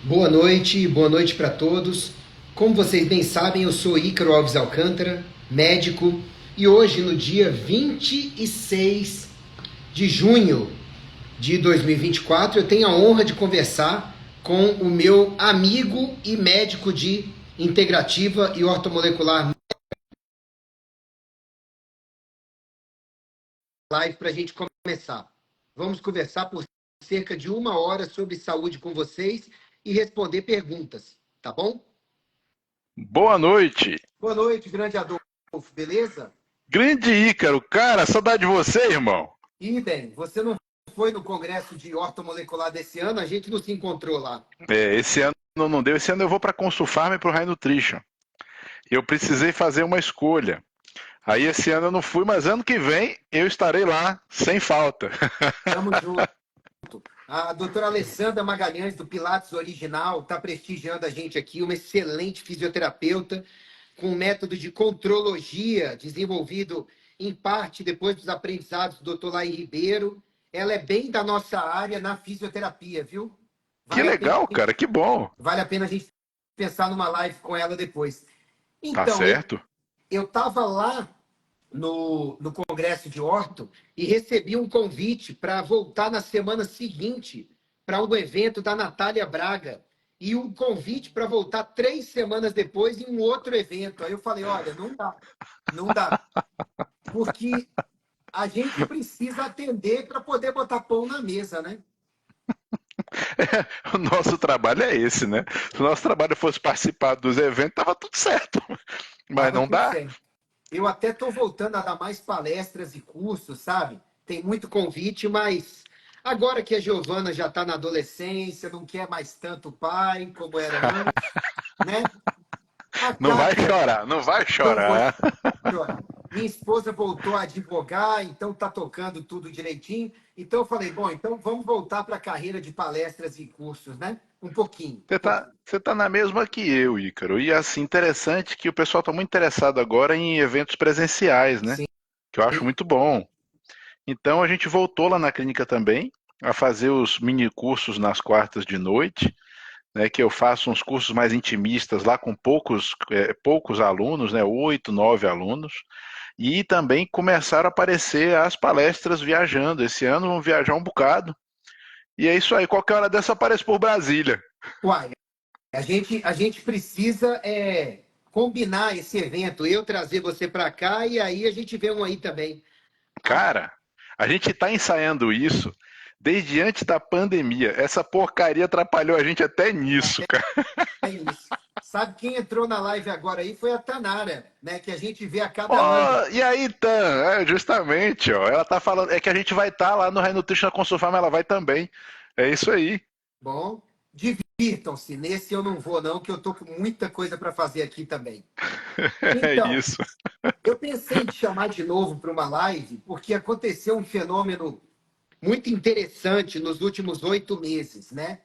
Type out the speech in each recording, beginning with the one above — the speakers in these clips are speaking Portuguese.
Boa noite para todos. Como vocês bem sabem, eu sou Ícaro Alves Alcântara, médico, e hoje, no dia 26 de junho de 2024, eu tenho a honra de conversar com o meu amigo e médico de integrativa e ortomolecular live para a gente começar. Vamos conversar por cerca de 1 hora sobre saúde com vocês e responder perguntas, tá bom? Boa noite. Boa noite, grande Adolfo, beleza? Grande Ícaro, cara, saudade de você, irmão. Idem, você não foi no congresso de ortomolecular desse ano? A gente não se encontrou lá. Esse ano não deu, esse ano eu vou para Consulfarm e para o High Nutrition. Eu precisei fazer uma escolha. Aí esse ano eu não fui, mas ano que vem eu estarei lá, sem falta. Tamo junto. A doutora Alessandra Magalhães, do Pilates Original, está prestigiando a gente aqui, uma excelente fisioterapeuta, com um método de contrologia desenvolvido em parte depois dos aprendizados do doutor Laí Ribeiro. Ela é bem da nossa área na fisioterapia, viu? Que Vale a pena, legal, cara, que bom. vale a pena a gente pensar numa live com ela depois. Tá Então, certo. eu estava lá no Congresso de Orto e recebi um convite para voltar na semana seguinte para um evento da Natália Braga e um convite para voltar 3 semanas depois em um outro evento. Aí eu falei, olha, não dá, não dá, porque a gente precisa atender para poder botar pão na mesa, né? O nosso trabalho é esse, né? Se o nosso trabalho fosse participar dos eventos, tava tudo certo. Mas Tava não tudo dá. certo. Eu até estou voltando a dar mais palestras e cursos, sabe? Tem muito convite, mas agora que a Giovana já está na adolescência, não quer mais tanto pai como era antes, né? A Não vai Kátia chorar, não vai não vou chorar. chorar. Minha esposa voltou a advogar, então tá tocando tudo direitinho. Então eu falei, bom, então vamos voltar para a carreira de palestras e cursos, né? Um pouquinho, um pouquinho. Você tá na mesma que eu, Ícaro. E assim, interessante que o pessoal está muito interessado agora em eventos presenciais, né? Sim. Que eu acho muito bom. Então a gente voltou lá na clínica também a fazer os mini cursos nas quartas de noite, né? Que eu faço uns cursos mais intimistas lá com poucos alunos, né? 8, 9 alunos. E também começaram a aparecer as palestras viajando. Esse ano vão viajar um bocado. E é isso aí, qualquer hora dessa aparece por Brasília. Uai, a gente precisa combinar esse evento, eu trazer você para cá e aí a gente vê um aí também. Ah, Cara, a gente está ensaiando isso desde antes da pandemia. Essa porcaria atrapalhou a gente até nisso, cara. é isso. Sabe quem entrou na live agora aí foi a Tanara, né? Que a gente vê a cada ano. Oh, e aí, Tan? Justamente, ó. Ela tá falando. É que a gente vai estar lá no High Nutrition com Consulfarm, ela vai também. É isso aí. Bom, divirtam-se. Nesse eu não vou, não, que eu tô com muita coisa para fazer aqui também. É Então, isso. eu pensei em te chamar de novo para uma live, porque aconteceu um fenômeno muito interessante nos últimos 8 meses, né?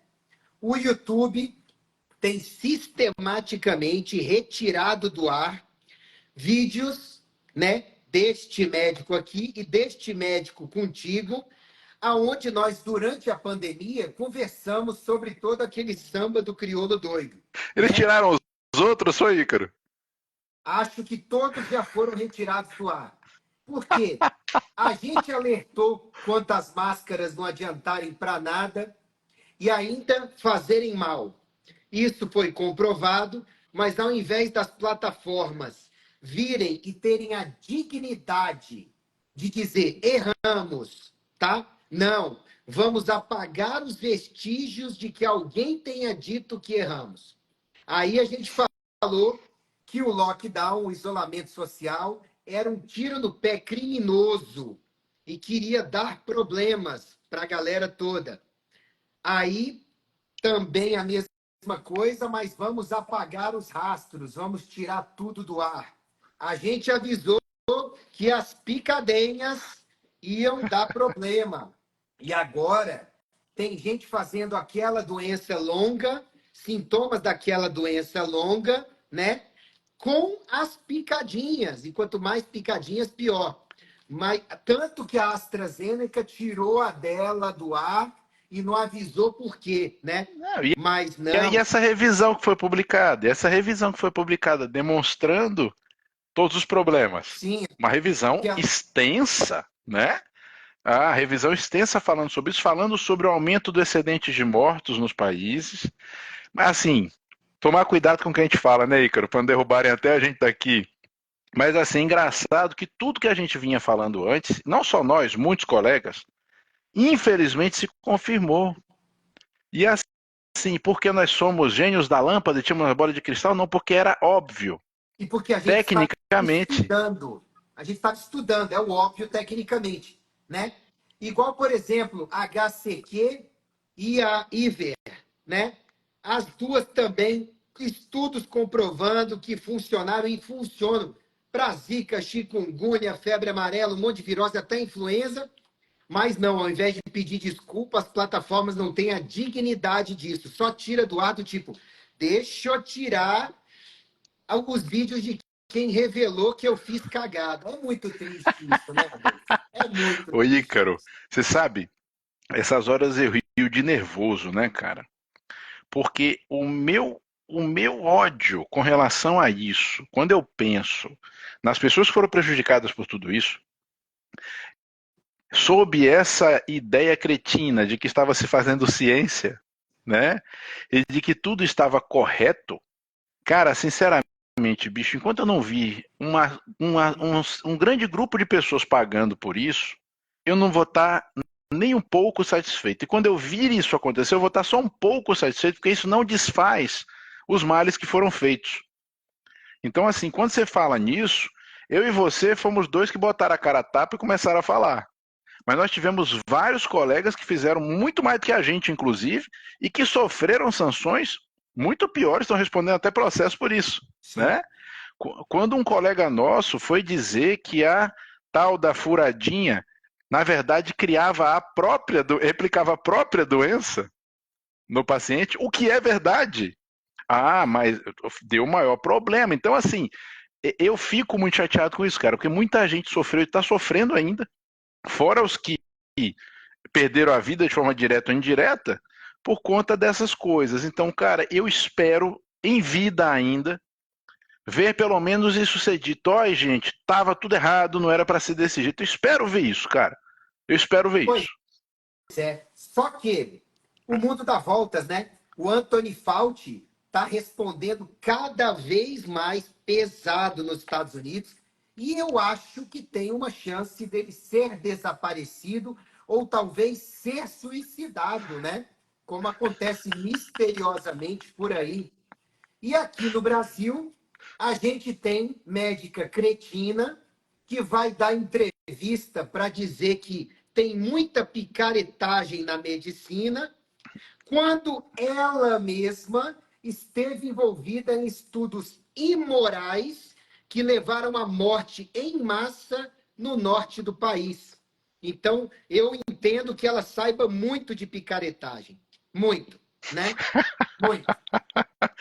O YouTube tem sistematicamente retirado do ar vídeos, né, deste médico aqui e deste médico contigo, aonde nós durante a pandemia conversamos sobre todo aquele samba do crioulo doido, Eles né? tiraram os outros, foi, Ícaro? Acho que todos já foram retirados do ar. Por quê? A gente alertou quanto às máscaras não adiantarem para nada e ainda fazerem mal. Isso foi comprovado, mas ao invés das plataformas virem e terem a dignidade de dizer erramos, tá? Não, vamos apagar os vestígios de que alguém tenha dito que erramos. Aí a gente falou que o lockdown, o isolamento social, era um tiro no pé criminoso e queria dar problemas para a galera toda. Aí também a mesma coisa, mas vamos apagar os rastros, vamos tirar tudo do ar. A gente avisou que as picadenhas iam dar problema. E agora tem gente fazendo aquela doença longa, sintomas daquela doença longa, né? Com as picadinhas. E quanto mais picadinhas, pior. Mas, tanto que a AstraZeneca tirou a dela do ar e não avisou por quê, né? Não, e Mas e aí não, essa revisão que foi publicada demonstrando todos os problemas. sim, Uma revisão que a- extensa, né? A revisão extensa falando sobre isso, falando sobre o aumento do excedente de mortos nos países. Mas assim, tomar cuidado com o que a gente fala, né, Ícaro? Para não derrubarem até a gente daqui. Mas assim, é engraçado que tudo que a gente vinha falando antes, não só nós, muitos colegas, infelizmente se confirmou. E assim, porque nós somos gênios da lâmpada e tínhamos uma bola de cristal? Não, porque era óbvio, e porque a gente está tecnicamente. estudando, a gente está estudando, é o óbvio tecnicamente, né? Igual, por exemplo, a HCQ e a IVER, né? As duas também, estudos comprovando que funcionaram e funcionam para zika, chikungunya, febre amarela, um monte de virose, até influenza, mas não, ao invés de pedir desculpa, as plataformas não têm a dignidade disso, só tira do ar do tipo, deixa eu tirar alguns vídeos de quem revelou que eu fiz cagada. É muito triste isso, né, Adolfo? É muito Ô triste Ícaro, isso. você sabe, essas horas eu rio de nervoso, né, cara? Porque o meu ódio com relação a isso, quando eu penso nas pessoas que foram prejudicadas por tudo isso, sob essa ideia cretina de que estava se fazendo ciência, né? E de que tudo estava correto, cara, sinceramente, bicho, enquanto eu não vi um grande grupo de pessoas pagando por isso, eu não vou estar nem um pouco satisfeito. E quando eu vir isso acontecer, eu vou estar só um pouco satisfeito, porque isso não desfaz os males que foram feitos. Então, assim, quando você fala nisso, eu e você fomos dois que botaram a cara a tapa e começaram a falar. Mas nós tivemos vários colegas que fizeram muito mais do que a gente, inclusive, e que sofreram sanções muito piores, estão respondendo até processo por isso, Sim. né? Quando um colega nosso foi dizer que a tal da furadinha, na verdade, replicava a própria doença no paciente, o que é verdade. Ah, mas deu maior problema. Então, assim, eu fico muito chateado com isso, cara, porque muita gente sofreu e está sofrendo ainda, fora os que perderam a vida de forma direta ou indireta, por conta dessas coisas. Então, cara, eu espero, em vida ainda, ver pelo menos isso ser dito. Ó, gente, tava tudo errado, não era para ser desse jeito. Eu espero ver isso, cara. Eu espero ver Pois isso. é. Só que o mundo dá voltas, né? O Anthony Fauci está respondendo cada vez mais pesado nos Estados Unidos e eu acho que tem uma chance dele ser desaparecido ou talvez ser suicidado, né? Como acontece misteriosamente por aí. E aqui no Brasil, a gente tem médica cretina que vai dar entrevista para dizer que tem muita picaretagem na medicina, quando ela mesma esteve envolvida em estudos imorais que levaram à morte em massa no norte do país. Então, eu entendo que ela saiba muito de picaretagem. Muito, né? Muito.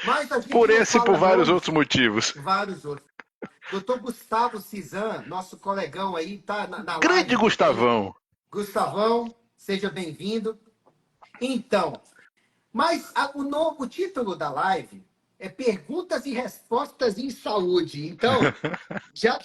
Mas a gente Por não esse e por fala vários nomes, outros motivos. vários outros. Doutor Gustavo Cizan, nosso colegão aí, está na Grande live também. Gustavão. Gustavão, seja bem-vindo. Então, mas o título da live é Perguntas e Respostas em Saúde. Então, já,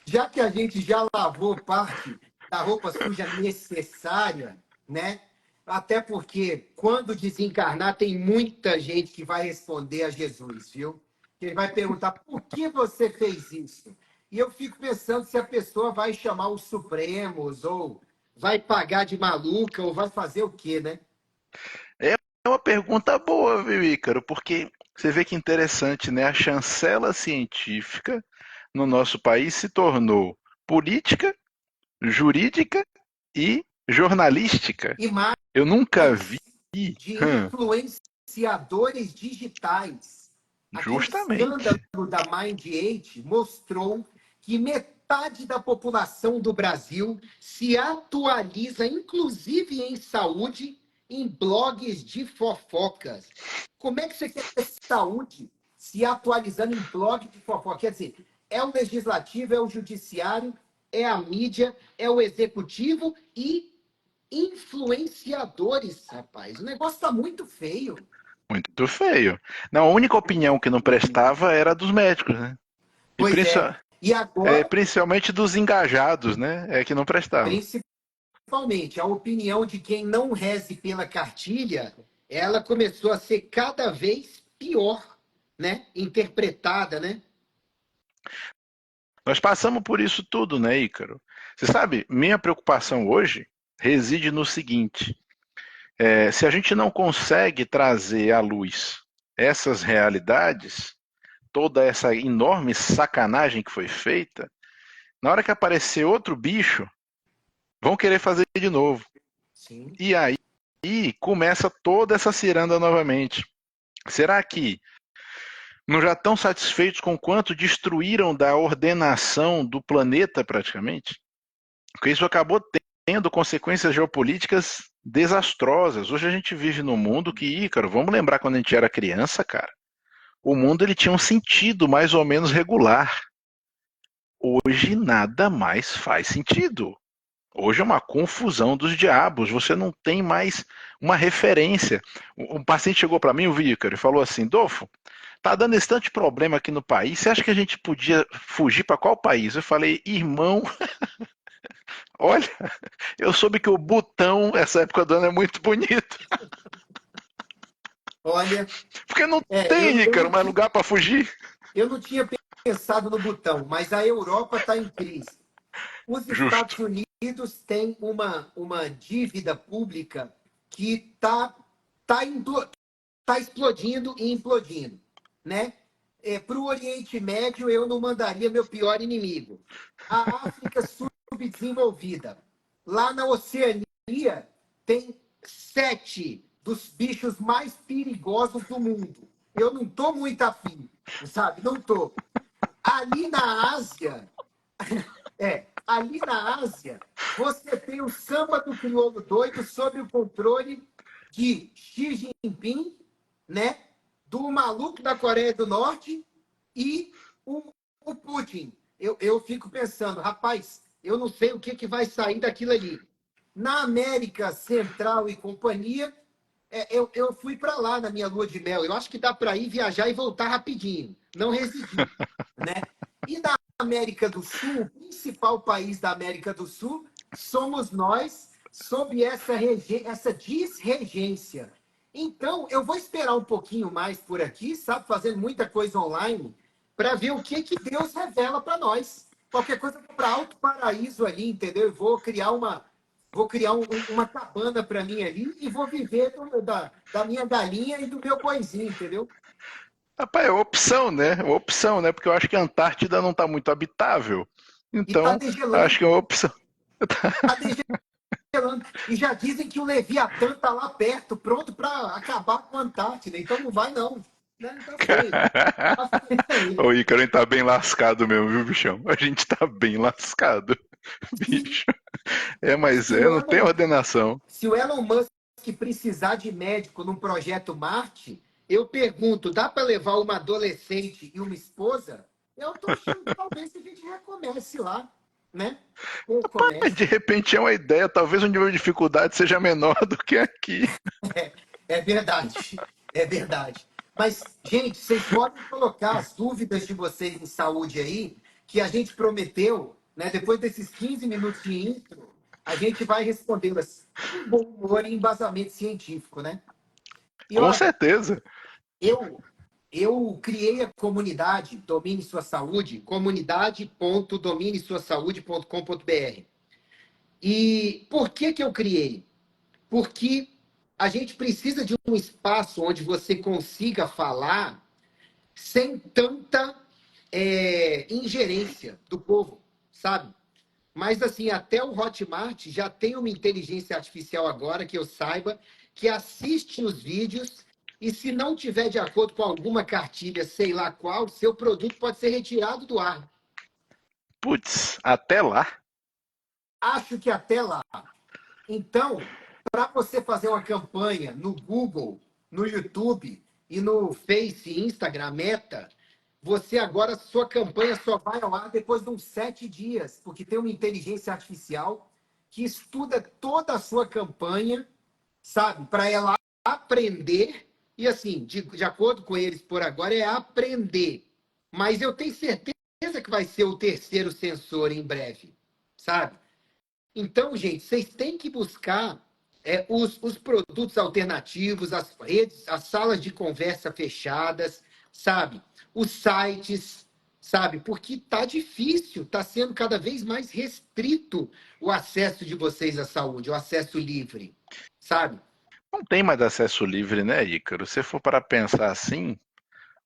já que a gente já lavou parte da roupa suja necessária, né? Até porque quando desencarnar tem muita gente que vai responder a Jesus, viu? Que ele vai perguntar por que você fez isso? E eu fico pensando se a pessoa vai chamar os Supremos ou vai pagar de maluca ou vai fazer o quê, né? É uma pergunta boa, viu, Ícaro? Porque você vê que interessante, né? A chancela científica no nosso país se tornou política, jurídica e jornalística. E mais Eu nunca vi. de Hum, influenciadores digitais. Aquele escândalo justamente. da Mind8 mostrou que metade da população do Brasil se atualiza, inclusive em saúde, em blogs de fofocas. Como é que você quer ter saúde se atualizando em blog de fofoca? Quer dizer, é o legislativo, é o judiciário, é a mídia, é o executivo e influenciadores, rapaz. O negócio tá muito feio. Muito feio. Não, a única opinião que não prestava era dos médicos, né? E Pois é. E agora, principalmente dos engajados, né? É que não prestava. principalmente, a opinião de quem não reze pela cartilha, ela começou a ser cada vez pior, né? Interpretada, né? Nós passamos por isso tudo, né, Ícaro? Você sabe, minha preocupação hoje reside no seguinte: se a gente não consegue trazer à luz essas realidades, toda essa enorme sacanagem que foi feita, na hora que aparecer outro bicho, vão querer fazer de novo. Sim. E aí começa toda essa ciranda novamente. Será que não já estão satisfeitos com quanto destruíram da ordenação do planeta praticamente? Porque isso acabou tendo consequências geopolíticas desastrosas. Hoje a gente vive num mundo que, Ícaro, vamos lembrar quando a gente era criança, cara, o mundo ele tinha um sentido mais ou menos regular. Hoje nada mais faz sentido. Hoje é uma confusão dos diabos. Você não tem mais uma referência. Um paciente chegou para mim, o Ícaro, e falou assim: Dolfo, tá dando esse tanto de problema aqui no país. Você acha que a gente podia fugir para qual país? Eu falei: irmão, olha, eu soube que o Butão, essa época do ano, é muito bonito. Olha, Porque não é, eu, tem, eu, Ícaro, não, mais lugar para fugir. eu não tinha pensado no botão, mas a Europa está em crise. Os Estados Justo. Unidos têm uma dívida pública que tá explodindo e implodindo, né? Para o Oriente Médio, eu não mandaria meu pior inimigo. A África subdesenvolvida. Lá na Oceania, tem 7 dos bichos mais perigosos do mundo. Eu não estou muito afim, sabe? Não estou. Ali na Ásia, ali na Ásia, você tem o samba do crioulo doido sob o controle de Xi Jinping, né? Do maluco da Coreia do Norte e o Putin. Eu fico pensando, rapaz, eu não sei o que vai sair daquilo ali. Na América Central e companhia, eu fui para lá na minha lua de mel. Eu acho que dá para ir viajar e voltar rapidinho, não residir, né? E na América do Sul, o principal país da América do Sul, somos nós, sob essa desregência. Então, eu vou esperar um pouquinho mais por aqui, sabe, fazendo muita coisa online, para ver o que Deus revela para nós. Qualquer coisa, eu vou para Alto Paraíso ali, entendeu? Eu vou criar uma cabana para mim ali e vou viver da minha galinha e do meu boizinho, entendeu? Rapaz, é opção, né? É opção, né? Porque eu acho que a Antártida não está muito habitável. E tá Então, acho que é degelando, uma opção. tá degelando. E já dizem que o Leviatã tá lá perto, pronto para acabar com a Antártida. Então não vai, não. Não, tá feio. Tá feio aí. O Ícaro tá bem lascado mesmo, viu, bichão? A gente tá bem lascado, Se, bicho. Mas se, o não tem Elon, ordenação. se o Elon Musk precisar de médico num projeto Marte, eu pergunto, dá para levar uma adolescente e uma esposa? Eu tô achando que talvez a gente recomece lá, né? Ou De comece. repente é uma ideia, talvez o nível de dificuldade seja menor do que aqui. É verdade, é verdade. Mas, gente, vocês podem colocar as dúvidas de vocês em saúde aí, que a gente prometeu, né? Depois desses 15 minutos de intro, a gente vai respondê-las com bom humor e embasamento científico, né? E Com olha, certeza. eu eu criei a comunidade Domine Sua Saúde, comunidade.dominesuasaude.com.br. E por que eu criei? Porque a gente precisa de um espaço onde você consiga falar sem tanta ingerência do povo, sabe? Mas assim, até o Hotmart já tem uma inteligência artificial agora, que eu saiba, que assiste os vídeos e se não tiver de acordo com alguma cartilha, sei lá qual, seu produto pode ser retirado do ar. Putz, até lá. Acho que até lá. Então, para você fazer uma campanha no Google, no YouTube e no Face, Instagram, Meta, você agora, sua campanha só vai ao ar depois de uns 7 dias, porque tem uma inteligência artificial que estuda toda a sua campanha, sabe? Para ela aprender, e assim, de acordo com eles por agora, é aprender. Mas eu tenho certeza que vai ser o terceiro sensor em breve, sabe? Então, gente, vocês têm que buscar os produtos alternativos, as redes, as salas de conversa fechadas, sabe? Os sites, sabe? Porque tá difícil, tá sendo cada vez mais restrito o acesso de vocês à saúde, o acesso livre, sabe? Não tem mais acesso livre, né, Ícaro? Se for para pensar assim,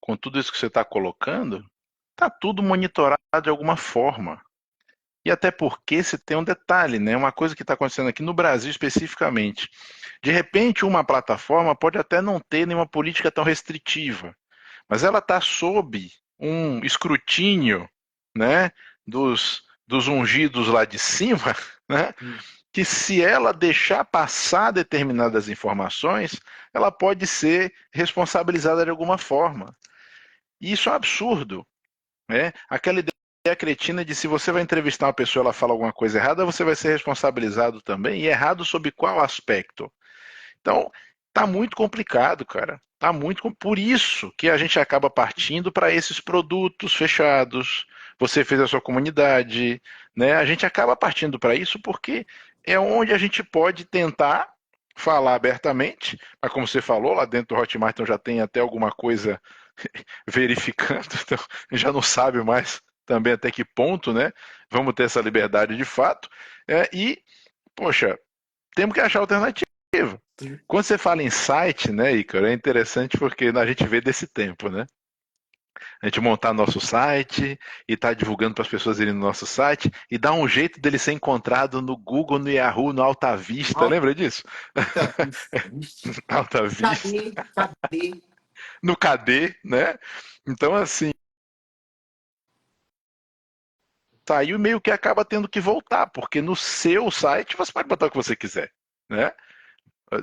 com tudo isso que você está colocando, tá tudo monitorado de alguma forma. E até porque se tem um detalhe, né? Uma coisa que está acontecendo aqui no Brasil especificamente. De repente, uma plataforma pode até não ter nenhuma política tão restritiva, mas ela está sob um escrutínio, né, dos ungidos lá de cima, né, que se ela deixar passar determinadas informações, ela pode ser responsabilizada de alguma forma. E isso é um absurdo, né? Aquela ideia cretina de se você vai entrevistar uma pessoa e ela fala alguma coisa errada, você vai ser responsabilizado também. E errado sob qual aspecto? Então, tá muito complicado, cara. Tá muito. Por isso que a gente acaba partindo para esses produtos fechados. Você fez a sua comunidade, né? A gente acaba partindo para isso porque é onde a gente pode tentar falar abertamente. Mas como você falou, lá dentro do Hotmart então já tem até alguma coisa verificando, então já não sabe mais também até que ponto, né? Vamos ter essa liberdade de fato. E, poxa, temos que achar alternativa. Sim. Quando você fala em site, né, Ícaro, é interessante porque a gente vê desse tempo, né? A gente montar nosso site e estar divulgando para as pessoas irem no nosso site e dar um jeito dele ser encontrado no Google, no Yahoo, no Alta Vista. Alta Lembra disso? vista. Ixi. Alta Vista, Cadê? no KD, né? Então, assim, saiu e meio que acaba tendo que voltar, porque no seu site você pode botar o que você quiser, né?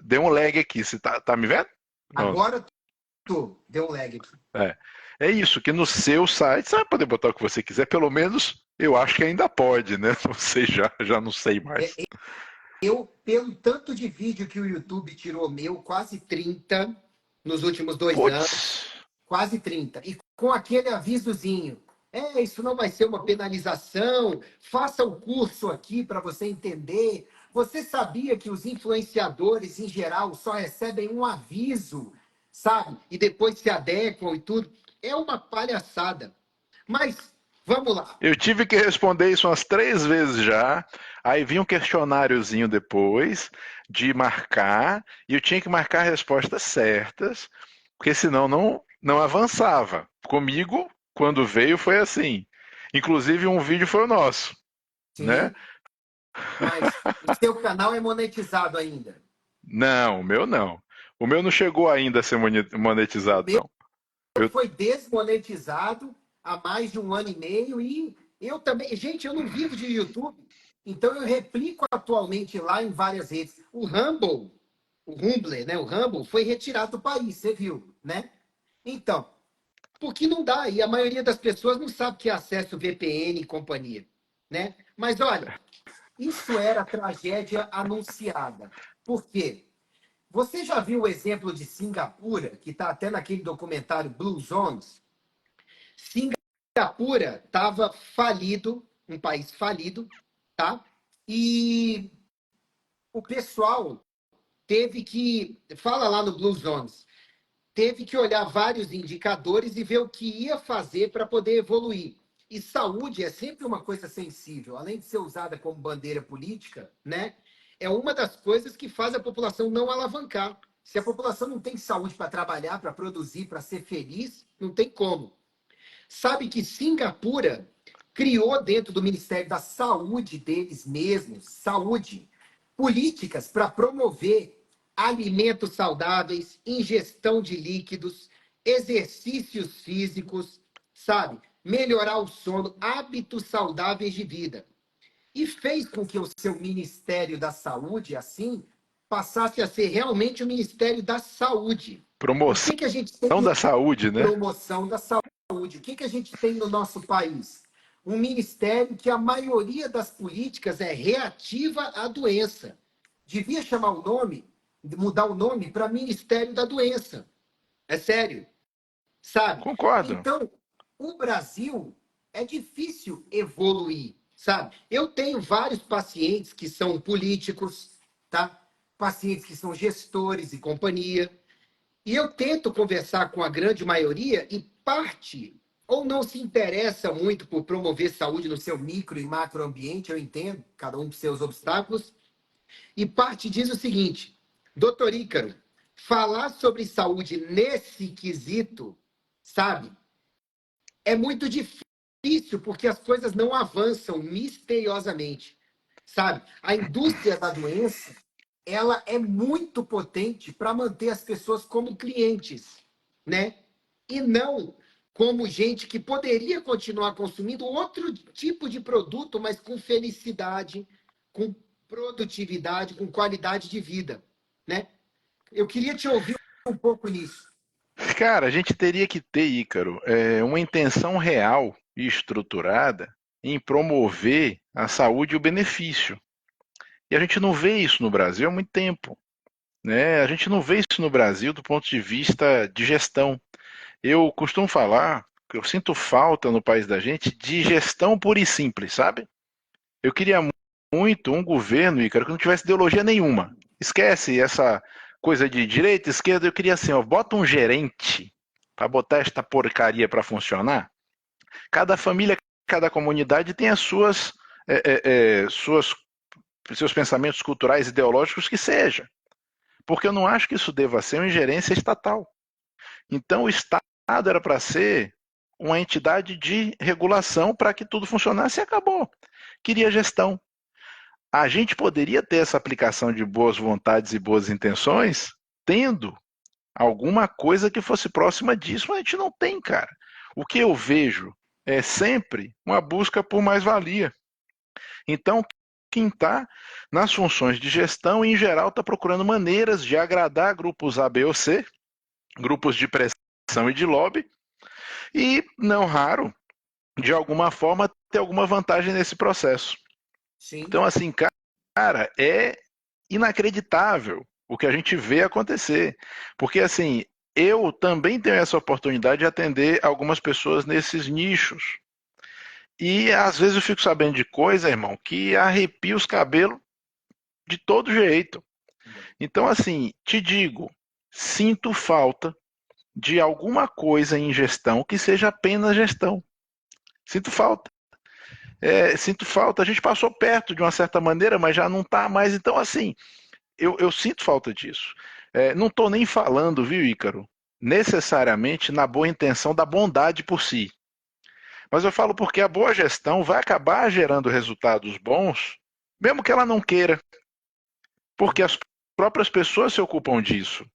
Deu um lag aqui, você tá me vendo? Não. Agora deu um lag aqui. É isso, que no seu site você vai poder botar o que você quiser, pelo menos eu acho que ainda pode, né? Não sei já não sei mais. Eu, pelo tanto de vídeo que o YouTube tirou meu, quase 30 nos últimos 2 anos, Putz, quase 30, e com aquele avisozinho. Isso não vai ser uma penalização, faça o curso aqui para você entender. Você sabia que os influenciadores, em geral, só recebem um aviso, sabe? E depois se adequam e tudo. É uma palhaçada. Mas, vamos lá. eu tive que responder isso umas 3 vezes já. Aí vinha um questionáriozinho depois de marcar, e eu tinha que marcar respostas certas, porque senão não avançava. Comigo, quando veio, foi assim. Inclusive, um vídeo foi o nosso, né? Sim, mas o seu canal é monetizado ainda. Não, o meu não. O meu não chegou ainda a ser O monetizado, meu não. Eu, foi desmonetizado há mais de 1 ano e meio e eu também. Gente, eu não vivo de YouTube, então eu replico atualmente lá em várias redes. O Rumble, né? O Rumble foi retirado do país, você viu, né? Então, porque não dá, e a maioria das pessoas não sabe que é acesso VPN e companhia, né? Mas olha, isso era tragédia anunciada. Por quê? Você já viu o exemplo de Singapura, que está até naquele documentário Blue Zones? Singapura estava falido, um país falido, tá? E o pessoal teve que, fala lá no Blue Zones, teve que olhar vários indicadores e ver o que ia fazer para poder evoluir. E saúde é sempre uma coisa sensível, além de ser usada como bandeira política, né? É uma das coisas que faz a população não alavancar. Se a população não tem saúde para trabalhar, para produzir, para ser feliz, não tem como. Sabe que Singapura criou dentro do Ministério da Saúde deles mesmos, saúde, políticas para promover alimentos saudáveis, ingestão de líquidos, exercícios físicos, sabe? Melhorar o sono, hábitos saudáveis de vida. E fez com que o seu Ministério da Saúde, assim, passasse a ser realmente o Ministério da Saúde. E o promoção que, que a gente tem da saúde, né? promoção da saúde? O que, que a gente tem no nosso país? um ministério que a maioria das políticas é reativa à doença. Devia chamar o nome, mudar o nome para Ministério da Doença. É sério, sabe? Concordo. Então, o Brasil é difícil evoluir, sabe? Eu tenho vários pacientes que são políticos, tá? Pacientes que são gestores e companhia. E eu tento conversar com a grande maioria e parte ou não se interessa muito por promover saúde no seu micro e macroambiente, eu entendo, cada um com seus obstáculos, e parte diz o seguinte: doutor Ícaro, falar sobre saúde nesse quesito, sabe, é muito difícil porque as coisas não avançam misteriosamente, sabe? A indústria da doença, ela é muito potente para manter as pessoas como clientes, né? E não como gente que poderia continuar consumindo outro tipo de produto, mas com felicidade, com produtividade, com qualidade de vida, né? Eu queria te ouvir um pouco nisso. Cara, a gente teria que ter, Ícaro, uma intenção real e estruturada em promover a saúde e o benefício. E a gente não vê isso no Brasil há muito tempo, né? A gente não vê isso no Brasil do ponto de vista de gestão. Eu costumo falar que eu sinto falta no país da gente de gestão pura e simples, sabe? Eu queria muito um governo, Ícaro, que não tivesse ideologia nenhuma. Esquece essa coisa de direita, esquerda. Eu queria assim, ó, bota um gerente para botar esta porcaria para funcionar. Cada família, cada comunidade tem as suas, seus pensamentos culturais, ideológicos que seja. Porque eu não acho que isso deva ser uma ingerência estatal. Então, o Estado era para ser uma entidade de regulação para que tudo funcionasse e acabou. Queria gestão. A gente poderia ter essa aplicação de boas vontades e boas intenções tendo alguma coisa que fosse próxima disso, mas a gente não tem, cara. O que eu vejo é sempre uma busca por mais-valia. Então, quem está nas funções de gestão, em geral, está procurando maneiras de agradar grupos A, B ou C, grupos de pressão e de lobby, e, não raro, de alguma forma, ter alguma vantagem nesse processo. Sim. Então, assim, cara, é inacreditável o que a gente vê acontecer. Porque, assim, eu também tenho essa oportunidade de atender algumas pessoas nesses nichos. E às vezes eu fico sabendo de coisa, irmão, que arrepia os cabelos de todo jeito. Então, assim, te digo, sinto falta de alguma coisa em gestão que seja apenas gestão. Sinto falta. Sinto falta. A gente passou perto de uma certa maneira, mas já não está mais. Então, assim, eu sinto falta disso. Não estou nem falando, viu, Ícaro, necessariamente na boa intenção da bondade por si. Mas eu falo porque a boa gestão vai acabar gerando resultados bons, mesmo que ela não queira, porque as próprias pessoas se ocupam disso,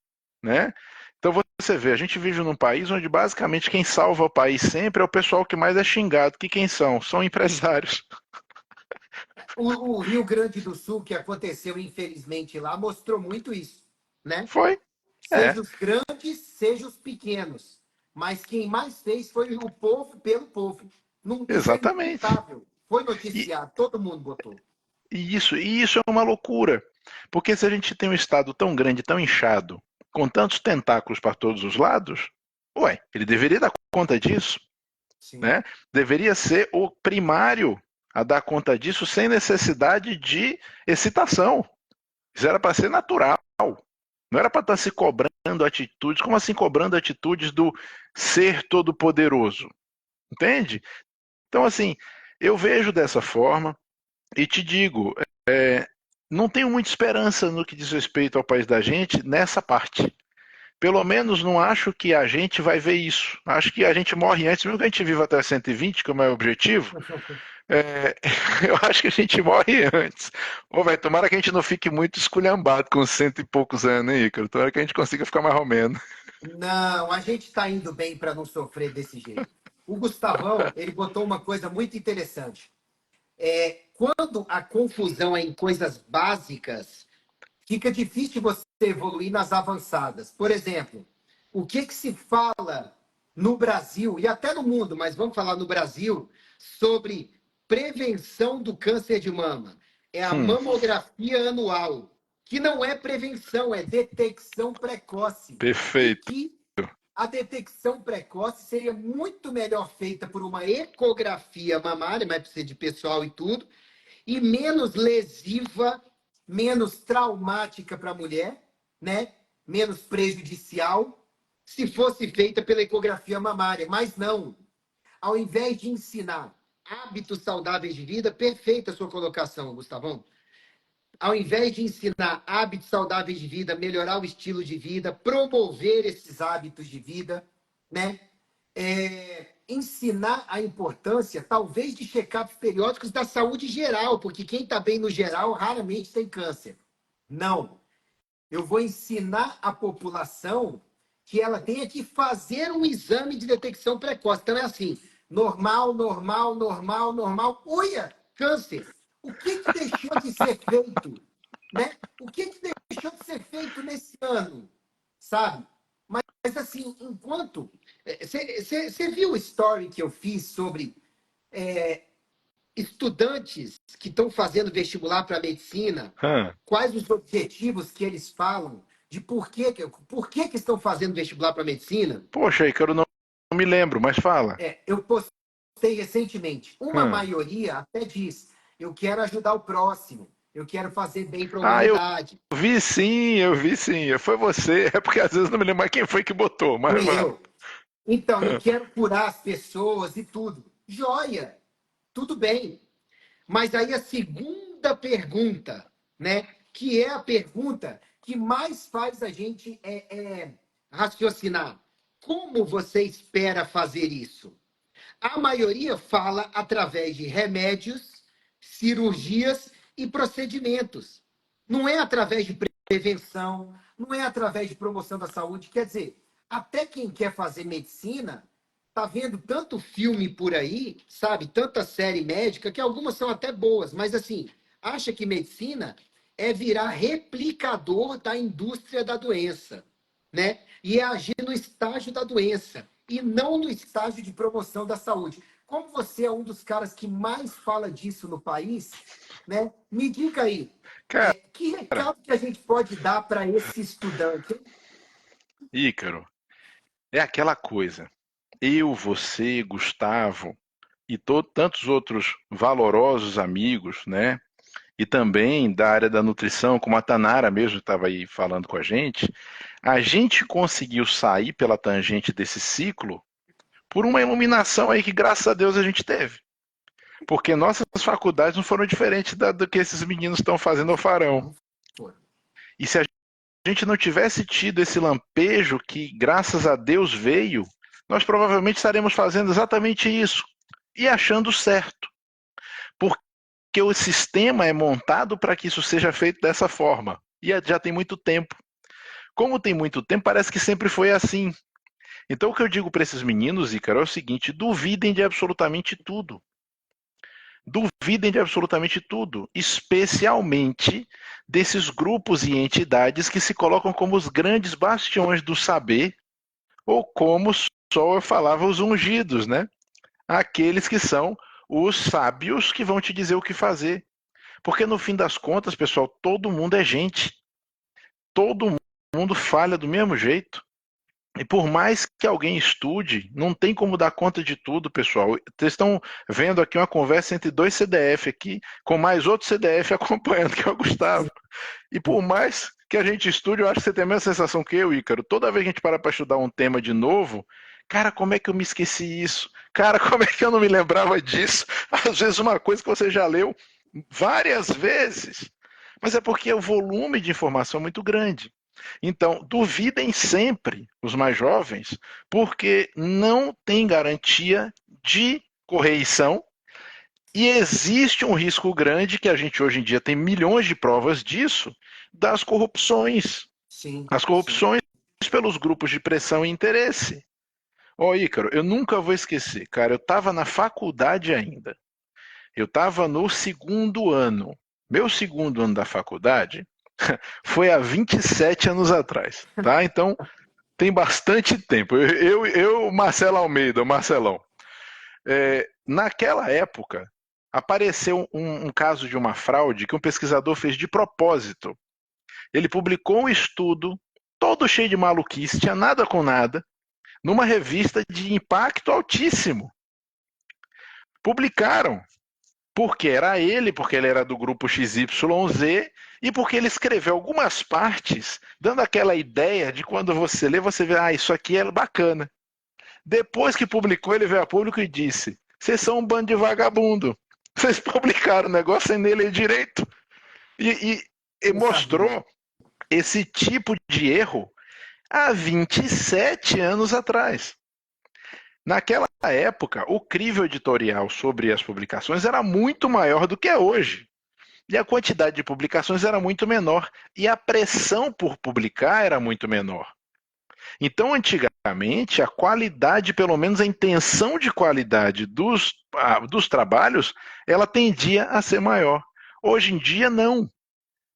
né? Então você vê, a gente vive num país onde basicamente quem salva o país sempre é o pessoal que mais é xingado. Que quem são? São empresários. O Rio Grande do Sul, que aconteceu infelizmente lá, mostrou muito isso, né? Foi? É, Seja os grandes, seja os pequenos. Mas quem mais fez foi o povo pelo povo. Não, isso é exatamente. inevitável. Foi E, noticiado, todo mundo botou. e isso é uma loucura. Porque se a gente tem um estado tão grande, tão inchado, com tantos tentáculos para todos os lados, ué, ele deveria dar conta disso, Sim. né? Deveria ser o primário a dar conta disso sem necessidade de excitação. Isso era para ser natural. Não era para estar se cobrando atitudes. Como assim cobrando atitudes do ser todo-poderoso? Entende? Então, assim, eu vejo dessa forma e te digo, não tenho muita esperança no que diz respeito ao país da gente nessa parte. Pelo menos não acho que a gente vai ver isso. Acho que a gente morre antes, mesmo que a gente viva até 120, como é o objetivo. É, eu acho que a gente morre antes. Ô, véio, tomara que a gente não fique muito esculhambado com cento e poucos anos, hein, Ícaro? Tomara que a gente consiga ficar mais ou menos. Não, a gente está indo bem para não sofrer desse jeito. O Gustavão, ele botou uma coisa muito interessante. Quando a confusão é em coisas básicas, fica difícil você evoluir nas avançadas. Por exemplo, o que se fala no Brasil, e até no mundo, mas vamos falar no Brasil, sobre prevenção do câncer de mama. É a mamografia anual, que não é prevenção, é detecção precoce. E Perfeito. que a detecção precoce seria muito melhor feita por uma ecografia mamária, mas precisa de pessoal e tudo, e menos lesiva, menos traumática para a mulher, né? Menos prejudicial, se fosse feita pela ecografia mamária. Mas não. Ao invés de ensinar hábitos saudáveis de vida, perfeita a sua colocação, Gustavão. Ao invés de ensinar hábitos saudáveis de vida, melhorar o estilo de vida, promover esses hábitos de vida, né? Ensinar a importância, talvez, de check-ups periódicos da saúde geral, porque quem está bem no geral raramente tem câncer. Não. Eu vou ensinar a população que ela tenha que fazer um exame de detecção precoce. Então é assim, normal, normal, normal, normal. Uia, câncer. O que deixou de ser feito? Né? O que deixou de ser feito nesse ano? Sabe? Mas assim, enquanto... Você viu o story que eu fiz sobre estudantes que estão fazendo vestibular para medicina, quais os objetivos que eles falam, de por que estão fazendo vestibular para medicina? Poxa, Ícaro, não me lembro, mas fala. Eu postei recentemente. Uma maioria até diz: eu quero ajudar o próximo, eu quero fazer bem para a humanidade. Eu vi sim. Foi você. É porque às vezes não me lembro mais quem foi que botou, mas Fui eu. Então, eu quero curar as pessoas e tudo. Joia, tudo bem. Mas aí a segunda pergunta, né, que é a pergunta que mais faz a gente raciocinar. Como você espera fazer isso? A maioria fala através de remédios, cirurgias e procedimentos. Não é através de prevenção, não é através de promoção da saúde. Quer dizer, até quem quer fazer medicina tá vendo tanto filme por aí, sabe? Tanta série médica, que algumas são até boas, mas assim, acha que medicina é virar replicador da indústria da doença, né? E é agir no estágio da doença e não no estágio de promoção da saúde. Como você é um dos caras que mais fala disso no país, né? Me diga aí, cara, que recado que a gente pode dar para esse estudante? Hein? Ícaro, é aquela coisa. Eu, você, Gustavo e tantos outros valorosos amigos, né? E também da área da nutrição, como a Tanara mesmo estava aí falando com a gente conseguiu sair pela tangente desse ciclo por uma iluminação aí que, graças a Deus, a gente teve. Porque nossas faculdades não foram diferentes do que esses meninos estão fazendo ou farão. E se a gente não tivesse tido esse lampejo que, graças a Deus, veio, nós provavelmente estaremos fazendo exatamente isso e achando certo. Porque o sistema é montado para que isso seja feito dessa forma. E já tem muito tempo. Como tem muito tempo, parece que sempre foi assim. Então, o que eu digo para esses meninos, Ícaro, é o seguinte: duvidem de absolutamente tudo. Duvidem de absolutamente tudo, especialmente desses grupos e entidades que se colocam como os grandes bastiões do saber, ou como só eu falava, os ungidos, né? Aqueles que são os sábios que vão te dizer o que fazer. Porque no fim das contas, pessoal, todo mundo é gente. Todo mundo falha do mesmo jeito. E por mais que alguém estude, não tem como dar conta de tudo, pessoal. Vocês estão vendo aqui uma conversa entre dois CDF aqui, com mais outro CDF acompanhando, que é o Gustavo. E por mais que a gente estude, eu acho que você tem a mesma sensação que eu, Ícaro. Toda vez que a gente para estudar um tema de novo, cara, como é que eu me esqueci isso? Cara, como é que eu não me lembrava disso? Às vezes uma coisa que você já leu várias vezes. Mas é porque o volume de informação é muito grande. Então, duvidem sempre, os mais jovens, porque não tem garantia de correição e existe um risco grande, que a gente hoje em dia tem milhões de provas disso, das corrupções. Sim, As corrupções pelos grupos de pressão e interesse. Ó, Ícaro, eu nunca vou esquecer, cara, eu estava na faculdade ainda. Eu estava no segundo ano. Meu segundo ano da faculdade foi há 27 anos atrás, tá? Então, tem bastante tempo. Marcelo Almeida, Marcelão. naquela época, apareceu um caso de uma fraude que um pesquisador fez de propósito. Ele publicou um estudo todo cheio de maluquice, tinha nada com nada, numa revista de impacto altíssimo. Publicaram. Porque era ele, porque ele era do grupo XYZ, e porque ele escreveu algumas partes, dando aquela ideia de quando você lê, você vê, isso aqui é bacana. Depois que publicou, ele veio a público e disse: vocês são um bando de vagabundo. Vocês publicaram o negócio sem ler direito. E mostrou esse tipo de erro há 27 anos atrás. Naquela época, o crivo editorial sobre as publicações era muito maior do que é hoje. E a quantidade de publicações era muito menor. E a pressão por publicar era muito menor. Então, antigamente, a qualidade, pelo menos a intenção de qualidade dos trabalhos, ela tendia a ser maior. Hoje em dia, não.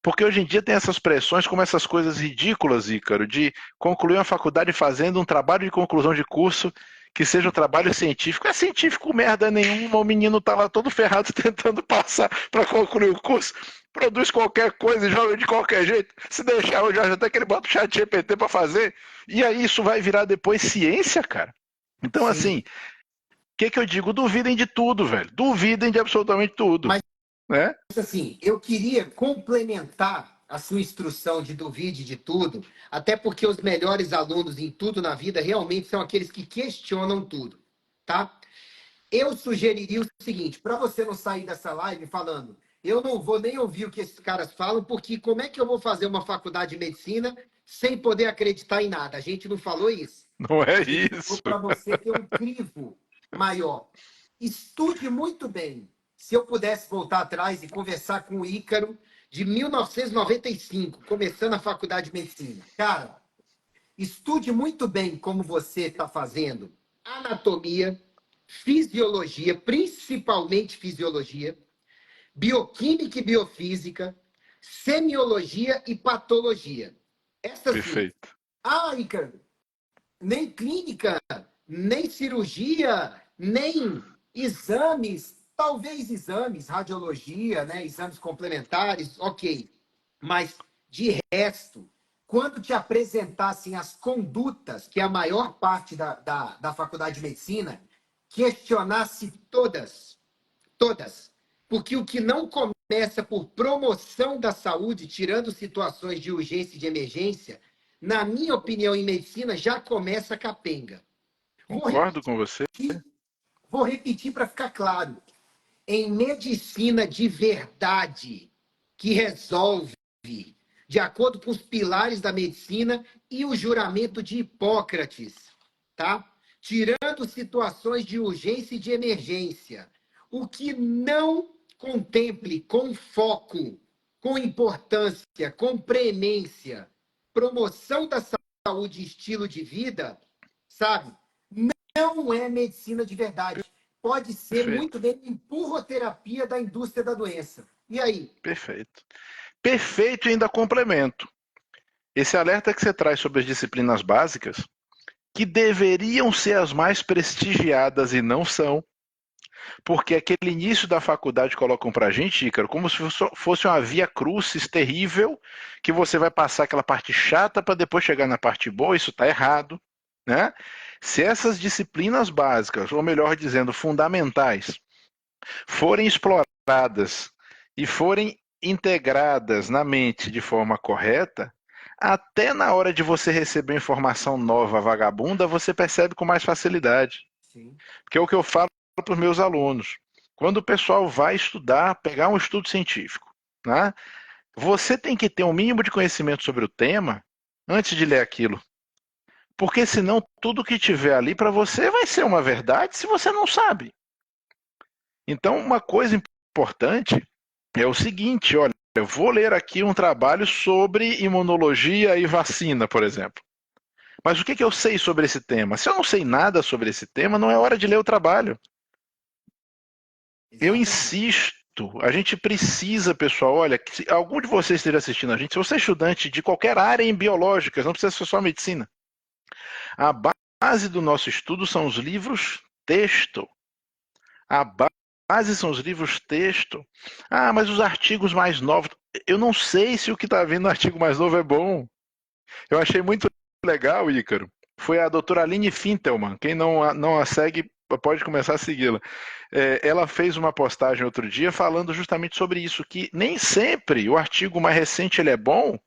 Porque hoje em dia tem essas pressões, como essas coisas ridículas, Ícaro, de concluir uma faculdade fazendo um trabalho de conclusão de curso que seja um trabalho científico. É científico merda nenhuma, o menino tá lá todo ferrado tentando passar para concluir o curso, produz qualquer coisa e joga de qualquer jeito. Se deixar, eu já até que ele bota o chat GPT para fazer, e aí isso vai virar depois ciência, cara. Então, Sim. assim, o que eu digo? Duvidem de tudo, velho. Duvidem de absolutamente tudo. Mas, né? assim, eu queria complementar a sua instrução de duvide de tudo, até porque os melhores alunos em tudo na vida realmente são aqueles que questionam tudo, tá? Eu sugeriria o seguinte, para você não sair dessa live falando, eu não vou nem ouvir o que esses caras falam, porque como é que eu vou fazer uma faculdade de medicina sem poder acreditar em nada? A gente não falou isso. Não é isso. Para você ter um crivo maior. Estude muito bem. Se eu pudesse voltar atrás e conversar com o Ícaro de 1995, começando a faculdade de medicina. Cara, estude muito bem como você está fazendo anatomia, fisiologia, principalmente fisiologia, bioquímica e biofísica, semiologia e patologia. Essas Perfeito. Ícaro, nem clínica, nem cirurgia, nem exames, talvez exames, radiologia, né, exames complementares, ok. Mas, de resto, quando te apresentassem as condutas, que é a maior parte da faculdade de medicina, questionasse todas. Todas. Porque o que não começa por promoção da saúde, tirando situações de urgência e de emergência, na minha opinião, em medicina, já começa capenga. Concordo com você. Vou repetir para ficar claro. Em medicina de verdade, que resolve, de acordo com os pilares da medicina e o juramento de Hipócrates, tá? Tirando situações de urgência e de emergência. O que não contemple com foco, com importância, com preemência, promoção da saúde e estilo de vida, sabe? Não é medicina de verdade. Pode ser Perfeito. muito bem empurroterapia da indústria da doença. E aí? Perfeito. Perfeito e ainda complemento. Esse alerta que você traz sobre as disciplinas básicas, que deveriam ser as mais prestigiadas e não são, porque aquele início da faculdade colocam pra gente, Ícaro, como se fosse uma via crucis terrível, que você vai passar aquela parte chata para depois chegar na parte boa, isso está errado, né? Se essas disciplinas básicas, ou melhor dizendo, fundamentais, forem exploradas e forem integradas na mente de forma correta, até na hora de você receber informação nova, vagabunda, você percebe com mais facilidade. Sim. Porque é o que eu falo para os meus alunos. Quando o pessoal vai estudar, pegar um estudo científico, né? Você tem que ter um mínimo de conhecimento sobre o tema antes de ler aquilo. Porque senão tudo que tiver ali para você vai ser uma verdade se você não sabe. Então, uma coisa importante é o seguinte, olha, eu vou ler aqui um trabalho sobre imunologia e vacina, por exemplo. Mas o que eu sei sobre esse tema? Se eu não sei nada sobre esse tema, não é hora de ler o trabalho. Eu insisto, a gente precisa, pessoal, olha, se algum de vocês esteja assistindo a gente, se você é estudante de qualquer área em biológicas, não precisa ser só medicina, a base do nosso estudo são os livros texto. A base são os livros-texto. Ah, mas os artigos mais novos. Eu não sei se o que está vindo no artigo mais novo é bom. Eu achei muito legal, Ícaro. Foi a doutora Aline Fintelman. Quem não a segue pode começar a segui-la. Ela fez uma postagem outro dia falando justamente sobre isso, que nem sempre o artigo mais recente ele é bom,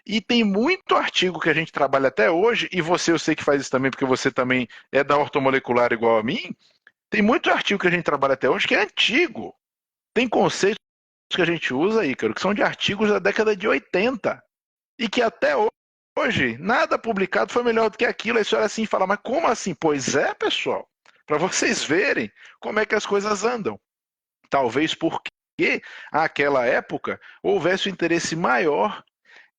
e tem muito artigo que a gente trabalha até hoje, e você eu sei que faz isso também, porque você também é da ortomolecular igual a mim, tem muito artigo que a gente trabalha até hoje que é antigo. Tem conceitos que a gente usa, Ícaro, que são de artigos da década de 80, e que até hoje nada publicado foi melhor do que aquilo. Aí você olha assim e fala, mas como assim? Pois é, pessoal, para vocês verem como é que as coisas andam. Talvez porque naquela época houvesse um interesse maior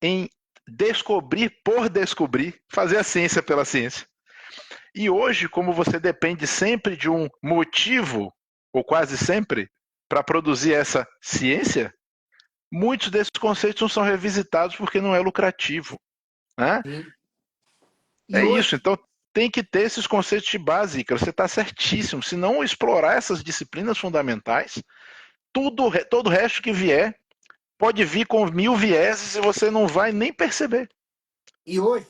em descobrir por descobrir, fazer a ciência pela ciência. E hoje, como você depende sempre de um motivo, ou quase sempre, para produzir essa ciência, muitos desses conceitos não são revisitados porque não é lucrativo. Né? Sim. E É hoje, isso, então tem que ter esses conceitos de base, Ícaro. Você está certíssimo. Se não explorar essas disciplinas fundamentais, todo o resto que vier pode vir com 1000 vieses e você não vai nem perceber. e hoje,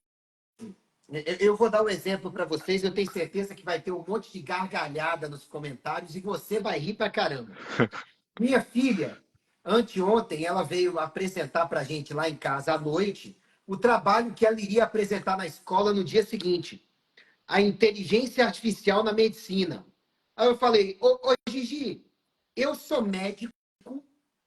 eu vou dar um exemplo para vocês. Eu tenho certeza que vai ter um monte de gargalhada nos comentários e você vai rir pra caramba. Minha filha, anteontem, ela veio apresentar para a gente lá em casa à noite o trabalho que ela iria apresentar na escola no dia seguinte, a inteligência artificial na medicina. Aí eu falei, ô Gigi, eu sou médico,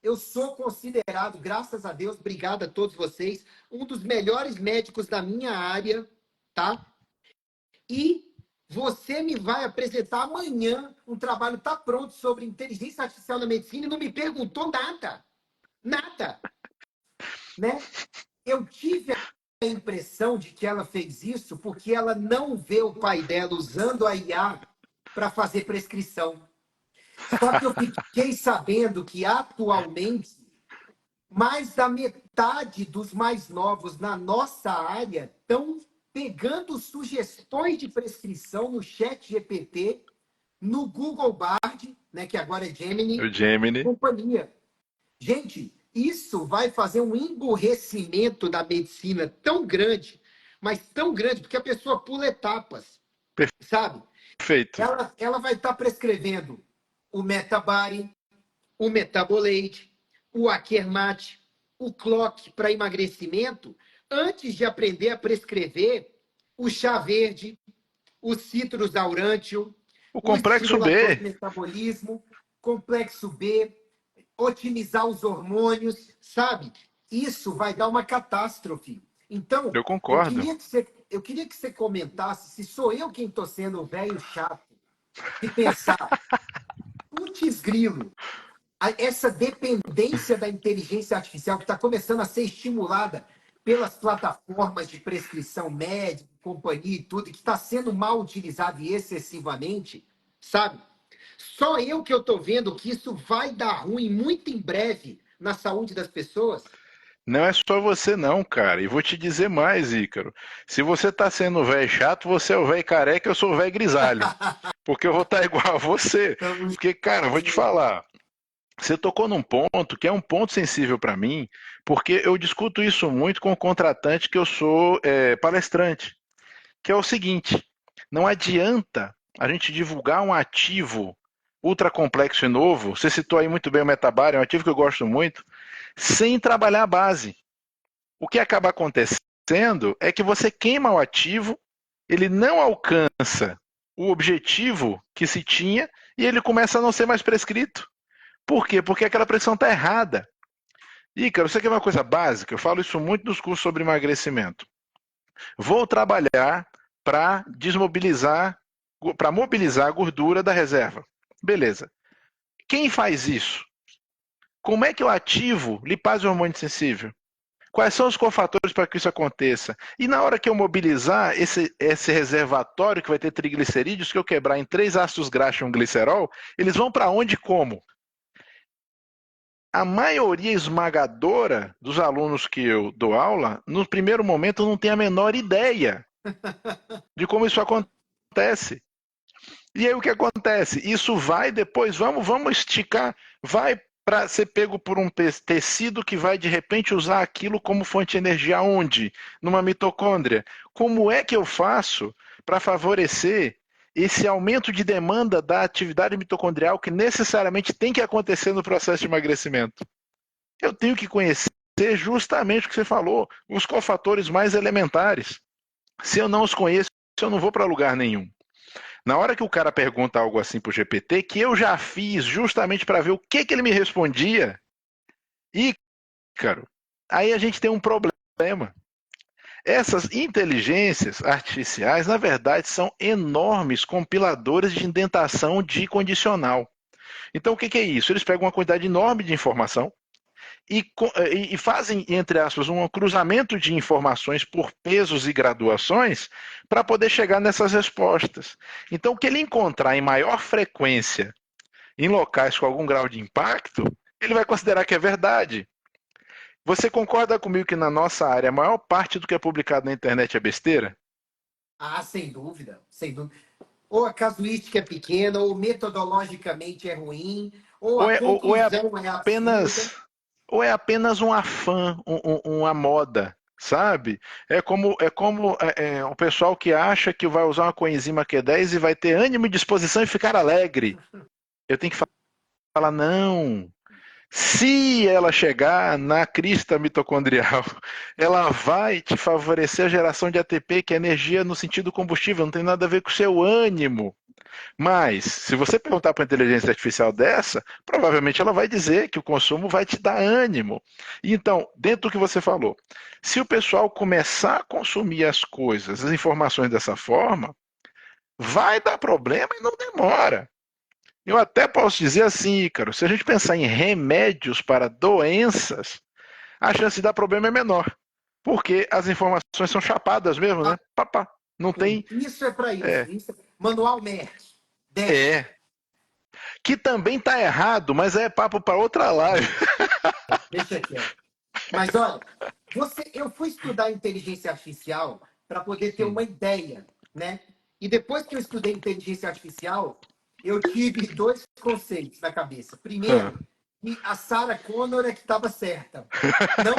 eu sou considerado, graças a Deus, obrigado a todos vocês, um dos melhores médicos da minha área, tá? E você me vai apresentar amanhã um trabalho tá pronto sobre inteligência artificial na medicina e não me perguntou nada. Nada, né? Eu tive a impressão de que ela fez isso porque ela não vê o pai dela usando a IA para fazer prescrição. Só que eu fiquei sabendo que atualmente mais da metade dos mais novos na nossa área estão pegando sugestões de prescrição no Chat GPT, no Google Bard, né, que agora é O Gemini, Gemini. companhia. Gente, isso vai fazer um emburrecimento da medicina tão grande, mas tão grande, porque a pessoa pula etapas, sabe? Perfeito. Ela vai estar prescrevendo o Metabari, o Metabolate, o Akermat, o Clock para emagrecimento, antes de aprender a prescrever o chá verde, o citrus aurantium, O o complexo estimulador B. de metabolismo, complexo B, otimizar os hormônios, sabe? Isso vai dar uma catástrofe. Então, Eu concordo. eu queria que você comentasse se sou eu quem estou sendo o velho chato de pensar, putz grilo, essa dependência da inteligência artificial que está começando a ser estimulada pelas plataformas de prescrição médica, companhia e tudo, que está sendo mal utilizado e excessivamente, sabe? Só eu que eu estou vendo que isso vai dar ruim muito em breve na saúde das pessoas. Não é só você não, cara. E vou te dizer mais, Ícaro. Se você tá sendo o velho chato, você é o velho careca, eu sou o velho grisalho. Porque eu vou estar igual a você. Estamos Porque, cara, eu vou te falar. Você tocou num ponto que é um ponto sensível para mim, porque eu discuto isso muito com o contratante que eu sou palestrante, que é o seguinte: não adianta a gente divulgar um ativo ultra complexo e novo. Você citou aí muito bem o Metabar, é um ativo que eu gosto muito, sem trabalhar a base. O que acaba acontecendo é que você queima o ativo, ele não alcança o objetivo que se tinha e ele começa a não ser mais prescrito. Por quê? Porque aquela pressão está errada. E, cara, você quer uma coisa básica? Eu falo isso muito nos cursos sobre emagrecimento. Vou trabalhar para desmobilizar, para mobilizar a gordura da reserva. Beleza. Quem faz isso? Como é que eu ativo lipase hormônio sensível? Quais são os cofatores para que isso aconteça? E na hora que eu mobilizar esse reservatório que vai ter triglicerídeos, que eu quebrar em 3 ácidos graxos e um glicerol, eles vão para onde e como? A maioria esmagadora dos alunos que eu dou aula, no primeiro momento, não tem a menor ideia de como isso acontece. E aí o que acontece? Isso vai depois, vamos esticar, vai para ser pego por um tecido que vai de repente usar aquilo como fonte de energia onde? Numa mitocôndria. Como é que eu faço para favorecer esse aumento de demanda da atividade mitocondrial que necessariamente tem que acontecer no processo de emagrecimento? Eu tenho que conhecer justamente o que você falou, os cofatores mais elementares. Se eu não os conheço, eu não vou para lugar nenhum. Na hora que o cara pergunta algo assim pro GPT, que eu já fiz justamente para ver o que ele me respondia, Ícaro, aí a gente tem um problema. Essas inteligências artificiais, na verdade, são enormes compiladores de indentação de condicional. Então, o que é isso? Eles pegam uma quantidade enorme de informação e fazem, entre aspas, um cruzamento de informações por pesos e graduações para poder chegar nessas respostas. Então, o que ele encontrar em maior frequência em locais com algum grau de impacto, ele vai considerar que é verdade. Você concorda comigo que na nossa área a maior parte do que é publicado na internet é besteira? Ah, sem dúvida, sem dúvida. Ou a casuística é pequena, ou metodologicamente é ruim, ou a Ou é conclusão é absurda. apenas um afã, uma moda, sabe? É como o pessoal que acha que vai usar uma coenzima Q10 e vai ter ânimo e disposição e ficar alegre. Eu tenho que falar, não. Se ela chegar na crista mitocondrial, ela vai te favorecer a geração de ATP, que é energia no sentido combustível, não tem nada a ver com o seu ânimo. Mas, se você perguntar para uma inteligência artificial dessa, provavelmente ela vai dizer que o consumo vai te dar ânimo. Então, dentro do que você falou, se o pessoal começar a consumir as coisas, as informações dessa forma, vai dar problema e não demora. Eu até posso dizer assim, Ícaro, se a gente pensar em remédios para doenças, a chance de dar problema é menor. Porque as informações são chapadas mesmo, né? Papá. Não tem. Isso é para isso. É. Manual Merck. Desce. É. Que também tá errado, mas é papo para outra live. Deixa quieto. Mas olha, eu fui estudar inteligência artificial para poder ter uma ideia, né? E depois que eu estudei inteligência artificial, eu tive dois conceitos na cabeça. Primeiro, que a Sarah Connor é que estava certa. Não,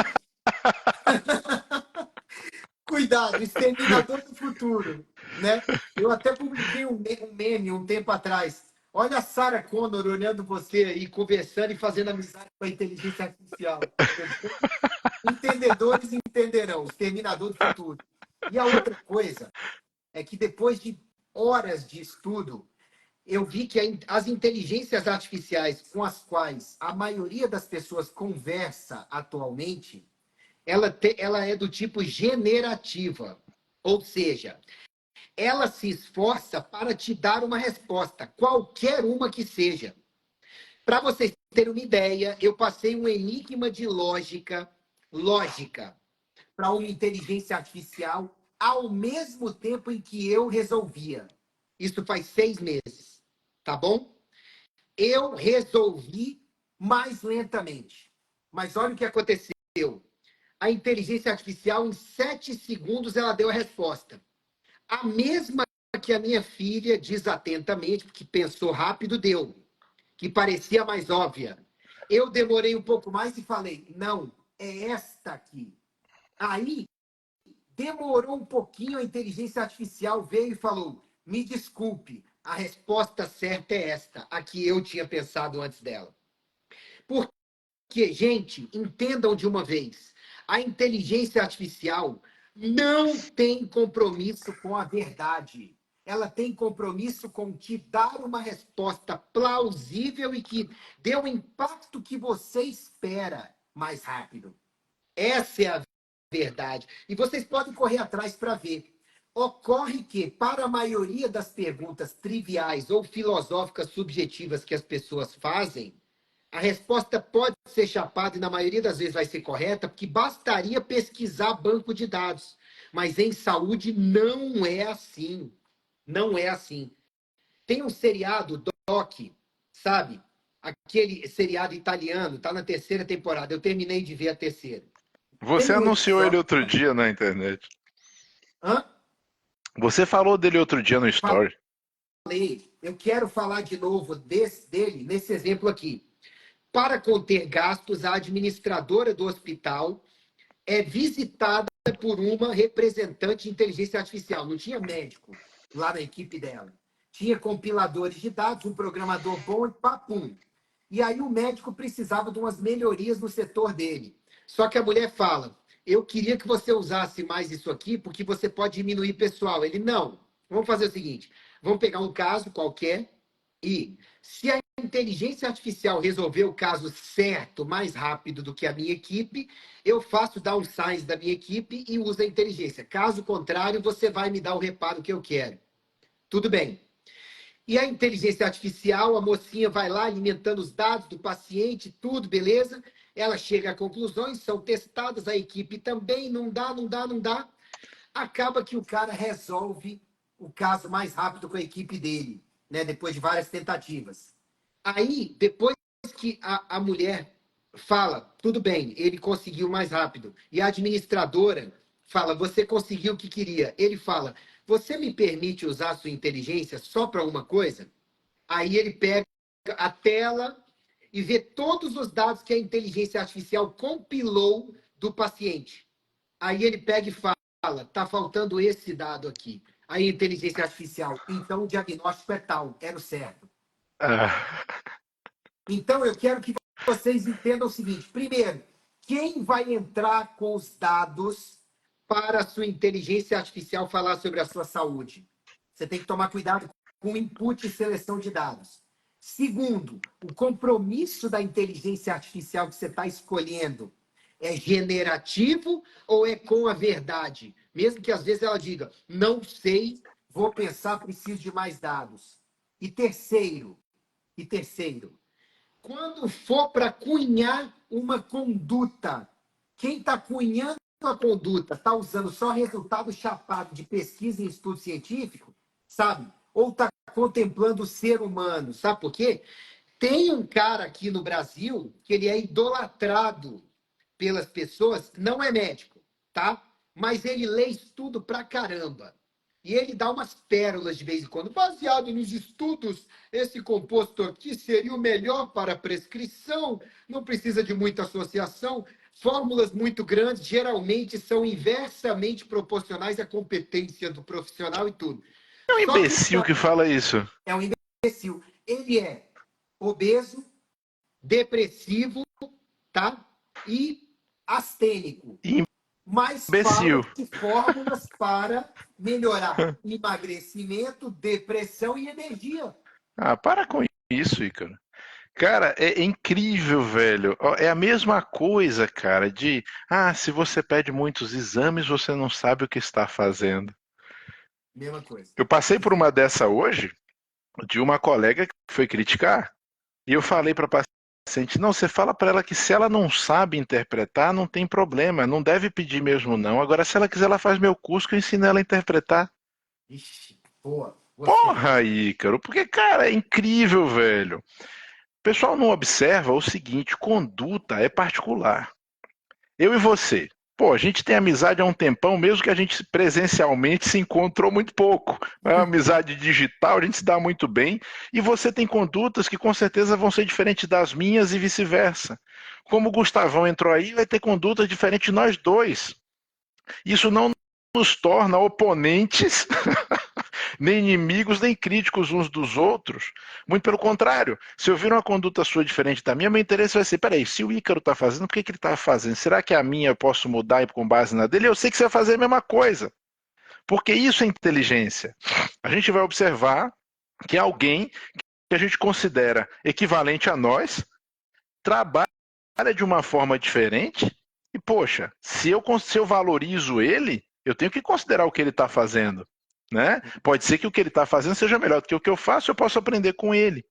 cuidado, Exterminador do Futuro, né? Eu até publiquei um meme um tempo atrás. Olha a Sarah Connor olhando você aí, conversando e fazendo amizade com a inteligência artificial. Entendedores entenderão, Exterminador do Futuro. E a outra coisa é que depois de horas de estudo, eu vi que as inteligências artificiais com as quais a maioria das pessoas conversa atualmente, ela é do tipo generativa. Ou seja, ela se esforça para te dar uma resposta, qualquer uma que seja. Para vocês terem uma ideia, eu passei um enigma de lógica para uma inteligência artificial ao mesmo tempo em que eu resolvia. Isso faz 6 meses, tá bom? Eu resolvi mais lentamente. Mas olha o que aconteceu. A inteligência artificial, em 7 segundos, ela deu a resposta. A mesma que a minha filha, desatentamente, porque pensou rápido, deu. Que parecia mais óbvia. Eu demorei um pouco mais e falei, não, é esta aqui. Aí, demorou um pouquinho, a inteligência artificial veio e falou, me desculpe, a resposta certa é esta, a que eu tinha pensado antes dela. Porque, gente, entendam de uma vez, a inteligência artificial não tem compromisso com a verdade. Ela tem compromisso com te dar uma resposta plausível e que dê o impacto que você espera mais rápido. Essa é a verdade. E vocês podem correr atrás para ver. Ocorre que, para a maioria das perguntas triviais ou filosóficas subjetivas que as pessoas fazem, a resposta pode ser chapada e, na maioria das vezes, vai ser correta, porque bastaria pesquisar banco de dados. Mas em saúde não é assim. Não é assim. Tem um seriado, Doc, sabe? Aquele seriado italiano, está na terceira temporada. Eu terminei de ver a terceira. Você Tem um anunciou ele episódio. outro dia na internet. Hã? Você falou dele outro dia no Story. Falei. eu quero falar de novo dele nesse exemplo aqui. Para conter gastos, a administradora do hospital é visitada por uma representante de inteligência artificial. Não tinha médico lá na equipe dela. Tinha compiladores de dados, um programador bom e papum. E aí o médico precisava de umas melhorias no setor dele. Só que a mulher fala: eu queria que você usasse mais isso aqui, porque você pode diminuir pessoal. Ele, não. Vamos fazer o seguinte: vamos pegar um caso qualquer e, se a inteligência artificial resolver o caso certo, mais rápido do que a minha equipe, eu faço downsize da minha equipe e uso a inteligência. Caso contrário, você vai me dar o reparo que eu quero. Tudo bem. E a inteligência artificial, a mocinha vai lá alimentando os dados do paciente, tudo, beleza? Ela chega a conclusões, são testadas, a equipe também, não dá, não dá, não dá. Acaba que o cara resolve o caso mais rápido com a equipe dele, né? Depois de várias tentativas. Aí, depois que a mulher fala, tudo bem, ele conseguiu mais rápido, e a administradora fala, você conseguiu o que queria. Ele fala, você me permite usar a sua inteligência só para uma coisa? Aí ele pega a tela e vê todos os dados que a inteligência artificial compilou do paciente. Aí ele pega e fala, tá faltando esse dado aqui. Aí a inteligência artificial, então o diagnóstico é tal, era o certo. Ah, Então eu quero que vocês entendam o seguinte: primeiro, quem vai entrar com os dados para a sua inteligência artificial falar sobre a sua saúde? Você tem que tomar cuidado com input e seleção de dados. Segundo, o compromisso da inteligência artificial que você está escolhendo é generativo ou é com a verdade? Mesmo que às vezes ela diga, não sei, vou pensar, preciso de mais dados. E terceiro, quando for para cunhar uma conduta, quem está cunhando a conduta está usando só resultado chapado de pesquisa e estudo científico, sabe? Ou está contemplando o ser humano, sabe por quê? Tem um cara aqui no Brasil que ele é idolatrado pelas pessoas, não é médico, tá? Mas ele lê estudo pra caramba. E ele dá umas pérolas de vez em quando. Baseado nos estudos, esse composto aqui seria o melhor para prescrição, não precisa de muita associação. Fórmulas muito grandes geralmente são inversamente proporcionais à competência do profissional e tudo. é um Só que o imbecil que fala isso. é um imbecil. Ele é obeso, depressivo, tá? E astênico. Mas fala Imbecil. de fórmulas para melhorar emagrecimento, depressão e energia. Ah, para com isso, Ícaro. Cara, é incrível, velho. Ó, é a mesma coisa, cara, se você pede muitos exames, você não sabe o que está fazendo. Mesma coisa. Eu passei por uma dessa hoje, de uma colega que foi criticar, e eu falei para a paciente, não, você fala para ela que se ela não sabe interpretar, não tem problema, não deve pedir mesmo não. Agora, se ela quiser, ela faz meu curso que eu ensino ela a interpretar. Ixi, boa. Gostei. Porra, Ícaro, porque, cara, é incrível, velho. O pessoal não observa o seguinte, conduta é particular. Eu e você. Pô, a gente tem amizade há um tempão, mesmo que a gente presencialmente se encontrou muito pouco. É uma amizade digital, a gente se dá muito bem. E você tem condutas que com certeza vão ser diferentes das minhas e vice-versa. Como o Gustavão entrou aí, vai ter condutas diferentes de nós dois. Isso não nos torna oponentes, nem inimigos, nem críticos uns dos outros. Muito pelo contrário, se eu vir uma conduta sua diferente da minha, meu interesse vai ser, peraí, se o Ícaro está fazendo, por que ele está fazendo? Será que a minha eu posso mudar com base na dele? Eu sei que você vai fazer a mesma coisa. Porque isso é inteligência. A gente vai observar que alguém que a gente considera equivalente a nós trabalha de uma forma diferente e, poxa, se eu valorizo ele, eu tenho que considerar o que ele está fazendo. Né? Pode ser que o que ele está fazendo seja melhor do que o que eu faço, eu posso aprender com ele.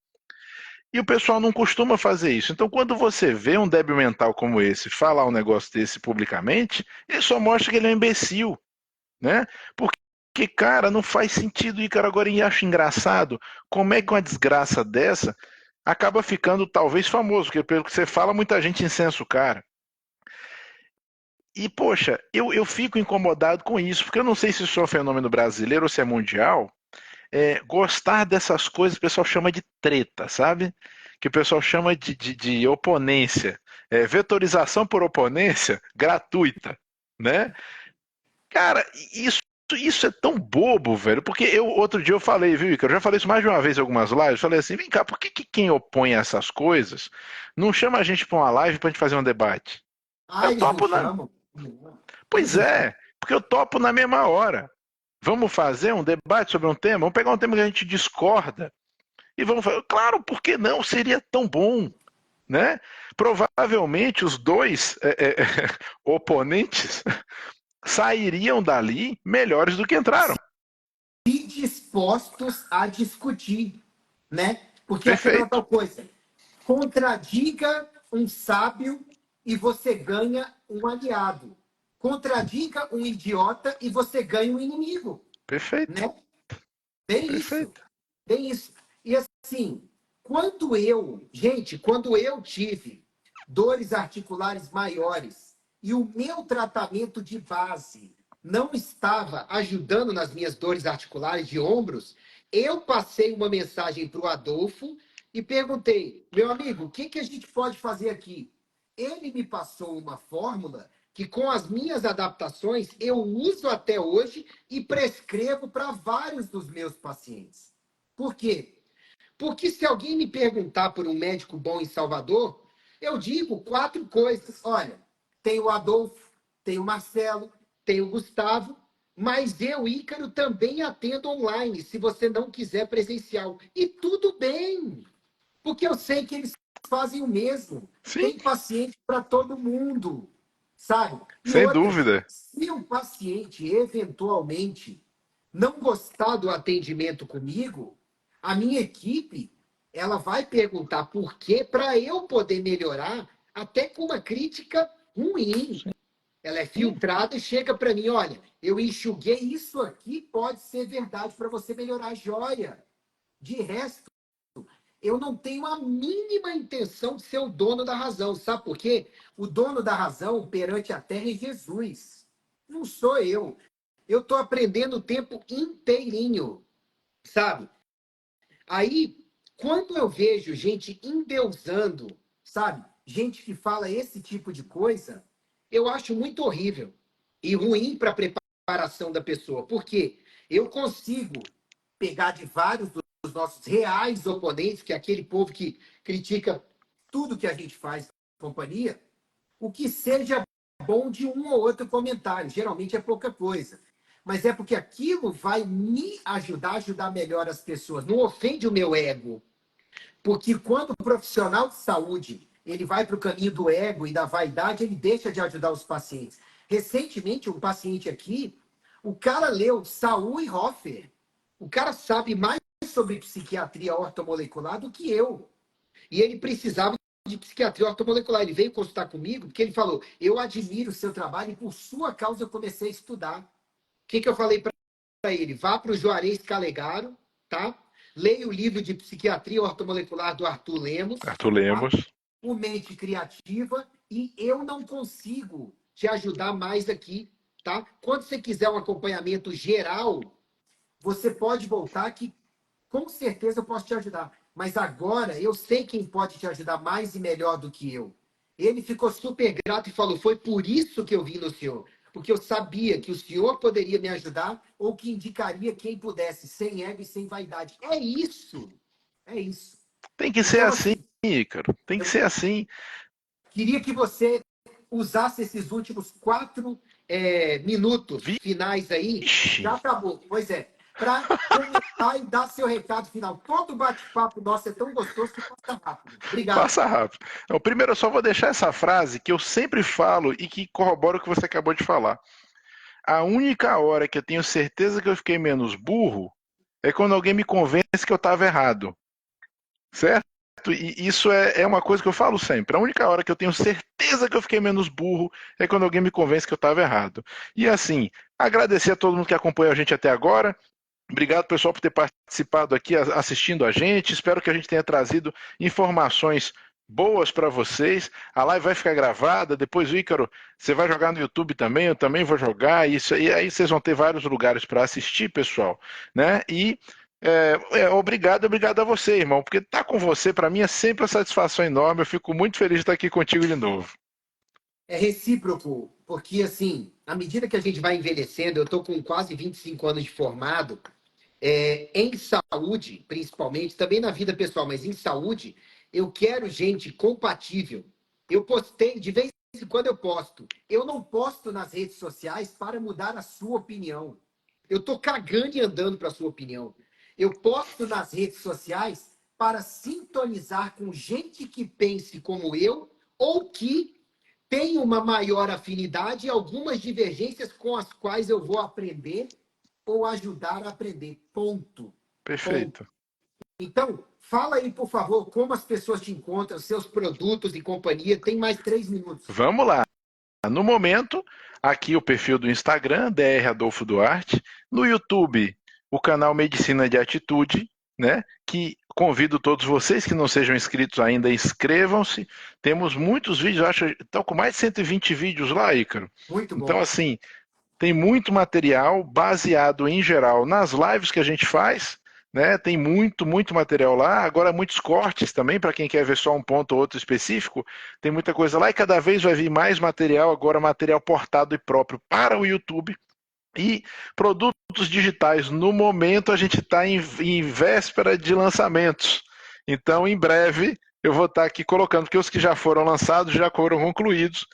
E o pessoal não costuma fazer isso. Então, quando você vê um débil mental como esse falar um negócio desse publicamente, ele só mostra que ele é um imbecil. Né? Porque, cara, não faz sentido. E, cara, agora eu acho engraçado como é que uma desgraça dessa acaba ficando talvez famoso, porque pelo que você fala, muita gente incensa o cara. E, poxa, eu fico incomodado com isso, porque eu não sei se isso é um fenômeno brasileiro ou se é mundial. gostar dessas coisas, o pessoal chama de treta, sabe? Que o pessoal chama de oponência. Vetorização por oponência gratuita, né? Cara, isso é tão bobo, velho. Porque outro dia eu falei, viu, Icaro? Eu já falei isso mais de uma vez em algumas lives. Eu falei assim: vem cá, por que quem opõe essas coisas não chama a gente pra uma live pra gente fazer um debate? Ah, Eu eles não topo na. chamam? Eles Pois não chamam. é, porque eu topo na mesma hora. Vamos fazer um debate sobre um tema? Vamos pegar um tema que a gente discorda e vamos fazer. Claro, por que não? Seria tão bom, né? Provavelmente os dois oponentes sairiam dali melhores do que entraram. E dispostos a discutir, né? Porque aquela Perfeito, tal coisa, contradiga um sábio e você ganha um aliado. Contradiga um idiota e você ganha um inimigo, perfeito, né? Bem isso, perfeito. bem isso. E assim, quando eu tive dores articulares maiores e o meu tratamento de base não estava ajudando nas minhas dores articulares de ombros, eu passei uma mensagem para o Adolfo e perguntei, meu amigo, o que, que a gente pode fazer aqui? Ele me passou uma fórmula que, com as minhas adaptações, eu uso até hoje e prescrevo para vários dos meus pacientes. Por quê? Porque se alguém me perguntar por um médico bom em Salvador, eu digo 4 coisas. Olha, tem o Adolfo, tem o Marcelo, tem o Gustavo, mas eu, Ícaro, também atendo online, se você não quiser presencial. E tudo bem, porque eu sei que eles fazem o mesmo. Sim, Tem paciente para todo mundo, sabe? E sem outra, dúvida. se um paciente eventualmente não gostar do atendimento comigo, a minha equipe ela vai perguntar por quê para eu poder melhorar, até com uma crítica ruim. Ela é Sim, filtrada e chega para mim, olha, eu enxuguei isso aqui, pode ser verdade para você melhorar a joia. De resto, eu não tenho a mínima intenção de ser o dono da razão. Sabe por quê? O dono da razão perante a terra é Jesus. Não sou eu. Eu estou aprendendo o tempo inteirinho, sabe? Aí, quando eu vejo gente endeusando, sabe? Gente que fala esse tipo de coisa, eu acho muito horrível e ruim para a preparação da pessoa. Porque eu consigo pegar de vários dos nossos reais oponentes, que é aquele povo que critica tudo que a gente faz na companhia, o que seja bom de um ou outro comentário. Geralmente é pouca coisa. Mas é porque aquilo vai me ajudar a ajudar melhor as pessoas. Não ofende o meu ego. Porque quando o profissional de saúde ele vai para o caminho do ego e da vaidade, ele deixa de ajudar os pacientes. Recentemente, um paciente aqui, o cara leu Saul e Hoffer. O cara sabe mais sobre psiquiatria ortomolecular do que eu. E ele precisava de psiquiatria ortomolecular. Ele veio consultar comigo porque ele falou: eu admiro o seu trabalho e por sua causa eu comecei a estudar. O que, que eu falei para ele? Vá para o Juarez Calegaro, tá? Leia o livro de psiquiatria ortomolecular do Arthur Lemos, Arthur tá? Lemos. O Mente Criativa, e eu não consigo te ajudar mais aqui, tá? Quando você quiser um acompanhamento geral, você pode voltar que com certeza eu posso te ajudar. Mas agora eu sei quem pode te ajudar mais e melhor do que eu. Ele ficou super grato e falou: foi por isso que eu vim no senhor. Porque eu sabia que o senhor poderia me ajudar ou que indicaria quem pudesse, sem ego e sem vaidade. É isso. É isso. Tem que ser Então, assim, assim, Ícaro. Tem que eu ser assim. queria que você usasse esses últimos 4 minutos finais aí. Vixe, Já acabou. Pois é. Para comentar e dar seu recado final. Todo bate-papo nosso é tão gostoso que passa rápido. Obrigado. passa rápido. Então, primeiro, eu só vou deixar essa frase que eu sempre falo e que corrobora o que você acabou de falar. A única hora que eu tenho certeza que eu fiquei menos burro é quando alguém me convence que eu estava errado. Certo? E isso é uma coisa que eu falo sempre. A única hora que eu tenho certeza que eu fiquei menos burro é quando alguém me convence que eu estava errado. E assim, agradecer a todo mundo que acompanhou a gente até agora. Obrigado, pessoal, por ter participado aqui, assistindo a gente. Espero que a gente tenha trazido informações boas para vocês. A live vai ficar gravada. Depois, o Ícaro, você vai jogar no YouTube também. Eu também vou jogar. Isso, e aí vocês vão ter vários lugares para assistir, pessoal. Né? E Obrigado a você, irmão, porque estar com você, para mim, é sempre uma satisfação enorme. Eu fico muito feliz de estar aqui contigo de novo. É recíproco, porque assim, à medida que a gente vai envelhecendo, eu tô com quase 25 anos de formado, em saúde, principalmente, também na vida pessoal, mas em saúde, eu quero gente compatível. Eu postei, de vez em quando eu posto. Eu não posto nas redes sociais para mudar a sua opinião. Eu tô cagando e andando para a sua opinião. Eu posto nas redes sociais para sintonizar com gente que pense como eu ou que tem uma maior afinidade e algumas divergências com as quais eu vou aprender ou ajudar a aprender. Ponto. Ponto. Perfeito. Então, fala aí, por favor, como as pessoas te encontram, seus produtos e companhia. Tem mais 3 minutos. Vamos lá. No momento, aqui o perfil do Instagram, DR Adolfo Duarte. No YouTube, o canal Medicina de Atitude, né? Que convido todos vocês que não sejam inscritos ainda, inscrevam-se. Temos muitos vídeos, acho que estão com mais de 120 vídeos lá, Ícaro. Muito Então, bom. assim, tem muito material baseado em geral nas lives que a gente faz, né? Tem muito material lá. Agora muitos cortes também para quem quer ver só um ponto ou outro específico. Tem muita coisa lá e cada vez vai vir mais material, agora material portado e próprio para o YouTube. E produtos digitais, no momento a gente está em véspera de lançamentos. Então, em breve, eu vou estar aqui colocando, porque os que já foram lançados já foram concluídos,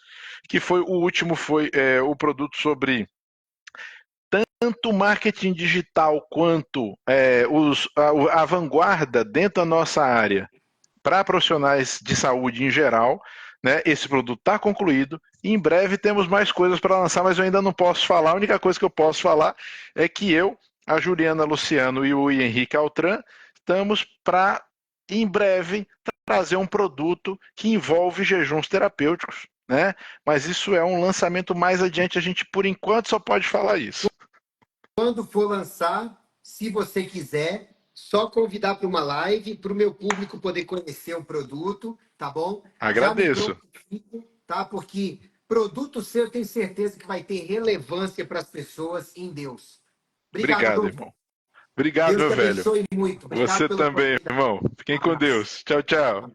que foi o último, foi o produto sobre tanto marketing digital quanto a vanguarda dentro da nossa área para profissionais de saúde em geral. Né? Esse produto está concluído. E em breve temos mais coisas para lançar, mas eu ainda não posso falar. A única coisa que eu posso falar é que eu, a Juliana Luciano e o Henrique Altran estamos para, em breve, trazer um produto que envolve jejuns terapêuticos. Né? Mas isso é um lançamento mais adiante. A gente, por enquanto, só pode falar isso. Quando for lançar, se você quiser, só convidar para uma live, para o meu público poder conhecer o produto, tá bom? Já me Agradeço. prontifico, tá? Porque produto seu, eu tenho certeza que vai ter relevância para as pessoas em Deus. Obrigado, Obrigado, Adolfo. irmão. Obrigado, Deus meu te velho. abençoe muito. Obrigado Você pela também, oportunidade. irmão. Fiquem Um com abraço. Deus. Tchau, tchau.